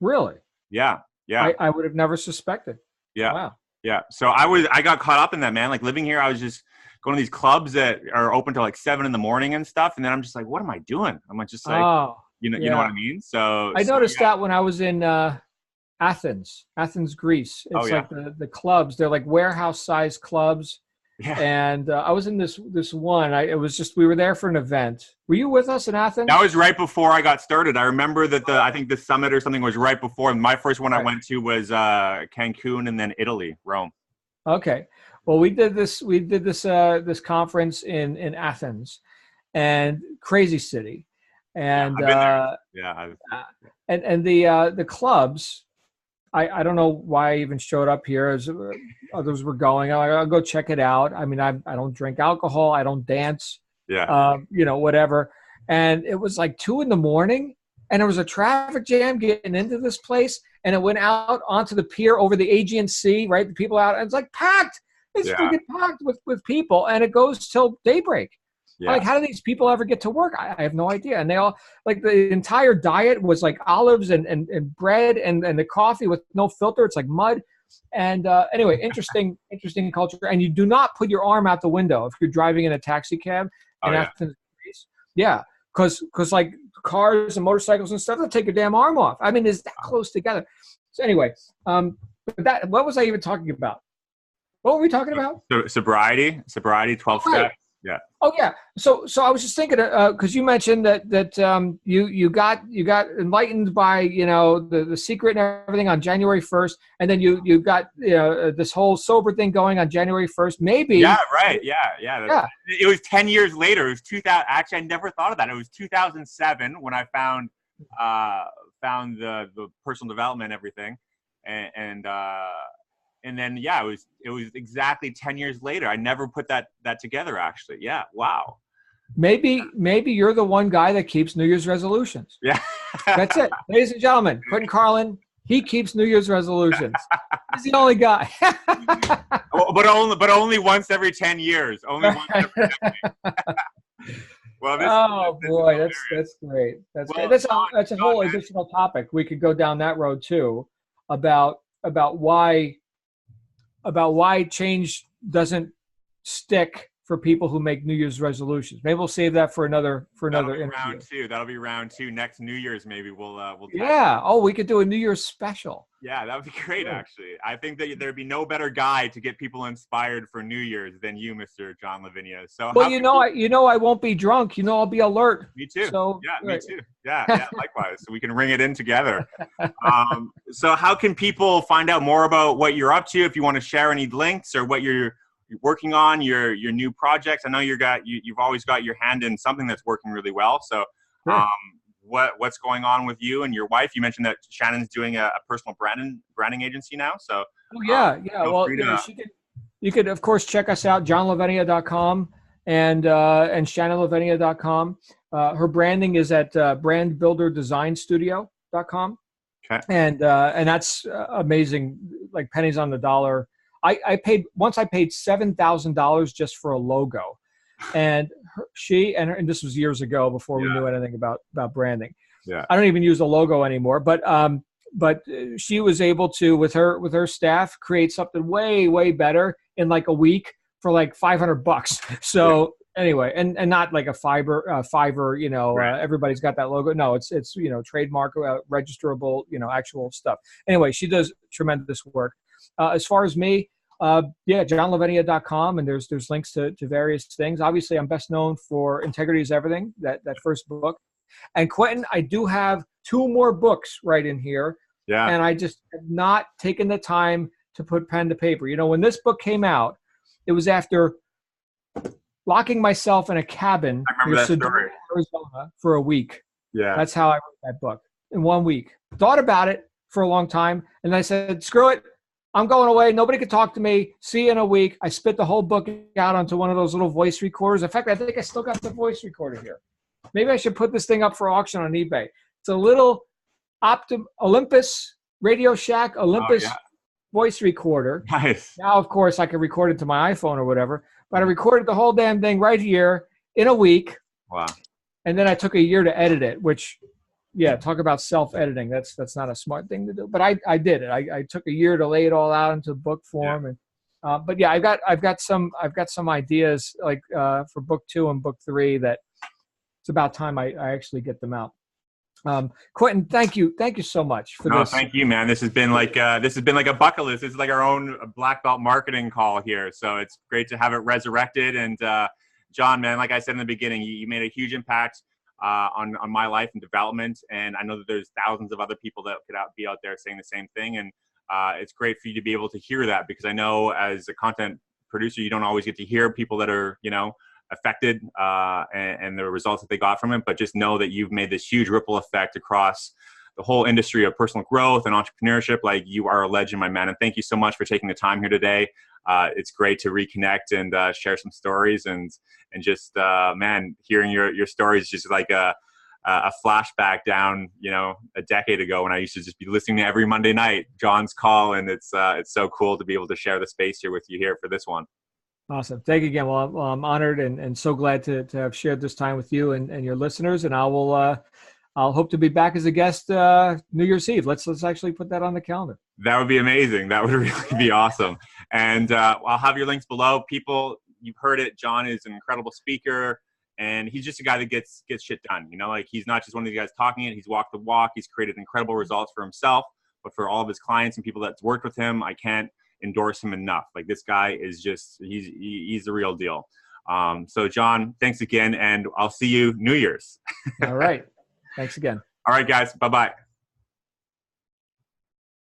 Really? Yeah. I would have never suspected. Yeah. Wow. Yeah. So I got caught up in that, man. Like, living here, I was just going to these clubs that are open till like 7 a.m. and stuff, and then I'm just like, what am I doing? I'm just like, you know what I mean? So I noticed that when I was in Athens, Greece. It's like the clubs. They're like warehouse-sized clubs. Yeah. And I was in this one. We were there for an event. Were you with us in Athens? That was right before I got started. I remember that I think the summit or something was right before. My first one I went to was Cancun, and then Italy, Rome. Okay. Well, we did this this conference in Athens, and crazy city. And I've been there. And the clubs, I don't know why I even showed up here as others were going. I'll go check it out. I mean, I don't drink alcohol. I don't dance. Yeah. You know, whatever. And it was like 2 a.m, and there was a traffic jam getting into this place, and it went out onto the pier over the Aegean Sea, right? The people out, and it's like packed. It's freaking packed with people, and it goes till daybreak. Yeah. Like, how do these people ever get to work? I have no idea. And they all, like, the entire diet was like olives and bread and the coffee with no filter. It's like mud. And anyway, interesting culture. And you do not put your arm out the window if you're driving in a taxi cab in Athens, Greece. Yeah. because like cars and motorcycles and stuff, they'll take your damn arm off. I mean, it's that close together. So anyway, what was I even talking about? What were we talking about? So sobriety, 12 Right. steps. Yeah. Oh yeah. So I was just thinking, because you mentioned that you got enlightened by the secret and everything on January 1st, and then you got this whole sober thing going on January 1st. Maybe. Yeah. Right. Yeah. It was 10 years later. It was 2000. Actually, I never thought of that. It was 2007 when I found the personal development and everything, and then it was exactly 10 years later. I never put that together actually. Yeah. Wow. Maybe you're the one guy that keeps New Year's resolutions. Yeah. That's it. Ladies and gentlemen, Quinton Carlin, he keeps New Year's resolutions. He's the only guy. but only once every 10 years. Only once every 10 years. Well, boy, that's great. That's great. That's a whole additional topic. We could go down that road too, about why change doesn't stick for people who make New Year's resolutions. Maybe we'll save that for another interview. Round two. That'll be round two next New Year's. Maybe we'll. Yeah. Oh, we could do a New Year's special. Yeah, that would be great. Actually, I think that there'd be no better guy to get people inspired for New Year's than you, Mr. John Lavinia. So, well, I won't be drunk. I'll be alert. Me too. So, yeah, me too. Yeah, likewise. So we can ring it in together. So how can people find out more about what you're up to? If you want to share any links or what you're working on, your new projects. I know you've always got your hand in something that's working really well. So, what's going on with you and your wife? You mentioned that Shannon's doing a personal branding agency now. So, well, you could of course check us out, johnlavenia.com and shannonlavenia.com. Her branding is at brandbuilderdesignstudio.com. Okay. And that's amazing, like pennies on the dollar. I paid $7,000 just for a logo, and and this was years ago before we knew anything about branding. Yeah. I don't even use a logo anymore, but she was able to, with her staff, create something way better in like a week for like $500. So anyway, and not like a Fiverr, everybody's got that logo. No, it's trademark, registerable, actual stuff. Anyway, she does tremendous work. As far as me, johnlavenia.com, and there's links to various things. Obviously, I'm best known for Integrity is Everything, that first book. And Quinton, I do have 2 more books right in here. Yeah. And I just have not taken the time to put pen to paper. When this book came out, it was after locking myself in a cabin in Arizona for a week. Yeah. That's how I wrote that book, in 1 week. Thought about it for a long time, and I said, screw it. I'm going away. Nobody can talk to me. See you in a week. I spit the whole book out onto one of those little voice recorders. In fact, I think I still got the voice recorder here. Maybe I should put this thing up for auction on eBay. It's a little Olympus Radio Shack voice recorder. Nice. Now, of course, I can record it to my iPhone or whatever. But I recorded the whole damn thing right here in a week. Wow. And then I took a year to edit it, which, talk about self-editing. That's not a smart thing to do. But I did it. I took a year to lay it all out into book form. And I've got some ideas like for book 2 and book 3 that it's about time I actually get them out. Quinton, thank you so much for this. Thank you, man. This has been like a bucket list. This is like our own black belt marketing call here. So it's great to have it resurrected. And John, man, like I said in the beginning, you made a huge impact on my life and development. And I know that there's thousands of other people that could be out there saying the same thing. And it's great for you to be able to hear that, because I know as a content producer, you don't always get to hear people that are, affected and the results that they got from it. But just know that you've made this huge ripple effect across the whole industry of personal growth and entrepreneurship. Like, you are a legend, my man. And thank you so much for taking the time here today. It's great to reconnect and share some stories and just, man, hearing your stories, just like a flashback down, a decade ago when I used to just be listening to every Monday night John's call. And it's so cool to be able to share the space here with you here for this one. Awesome. Thank you again. Well, I'm honored and so glad to have shared this time with you and your listeners. And I'll hope to be back as a guest New Year's Eve. Let's actually put that on the calendar. That would be amazing. That would really be awesome. And I'll have your links below. People, you've heard it. John is an incredible speaker And he's just a guy that gets shit done. You know, like he's not just one of these guys talking it. He's walked the walk. He's created incredible results for himself, but for all of his clients and people that's worked with him, I can't endorse him enough. Like this guy is just, he's the real deal. So John, thanks again. And I'll see you New Year's. All right. Thanks again. All right, guys. Bye-bye.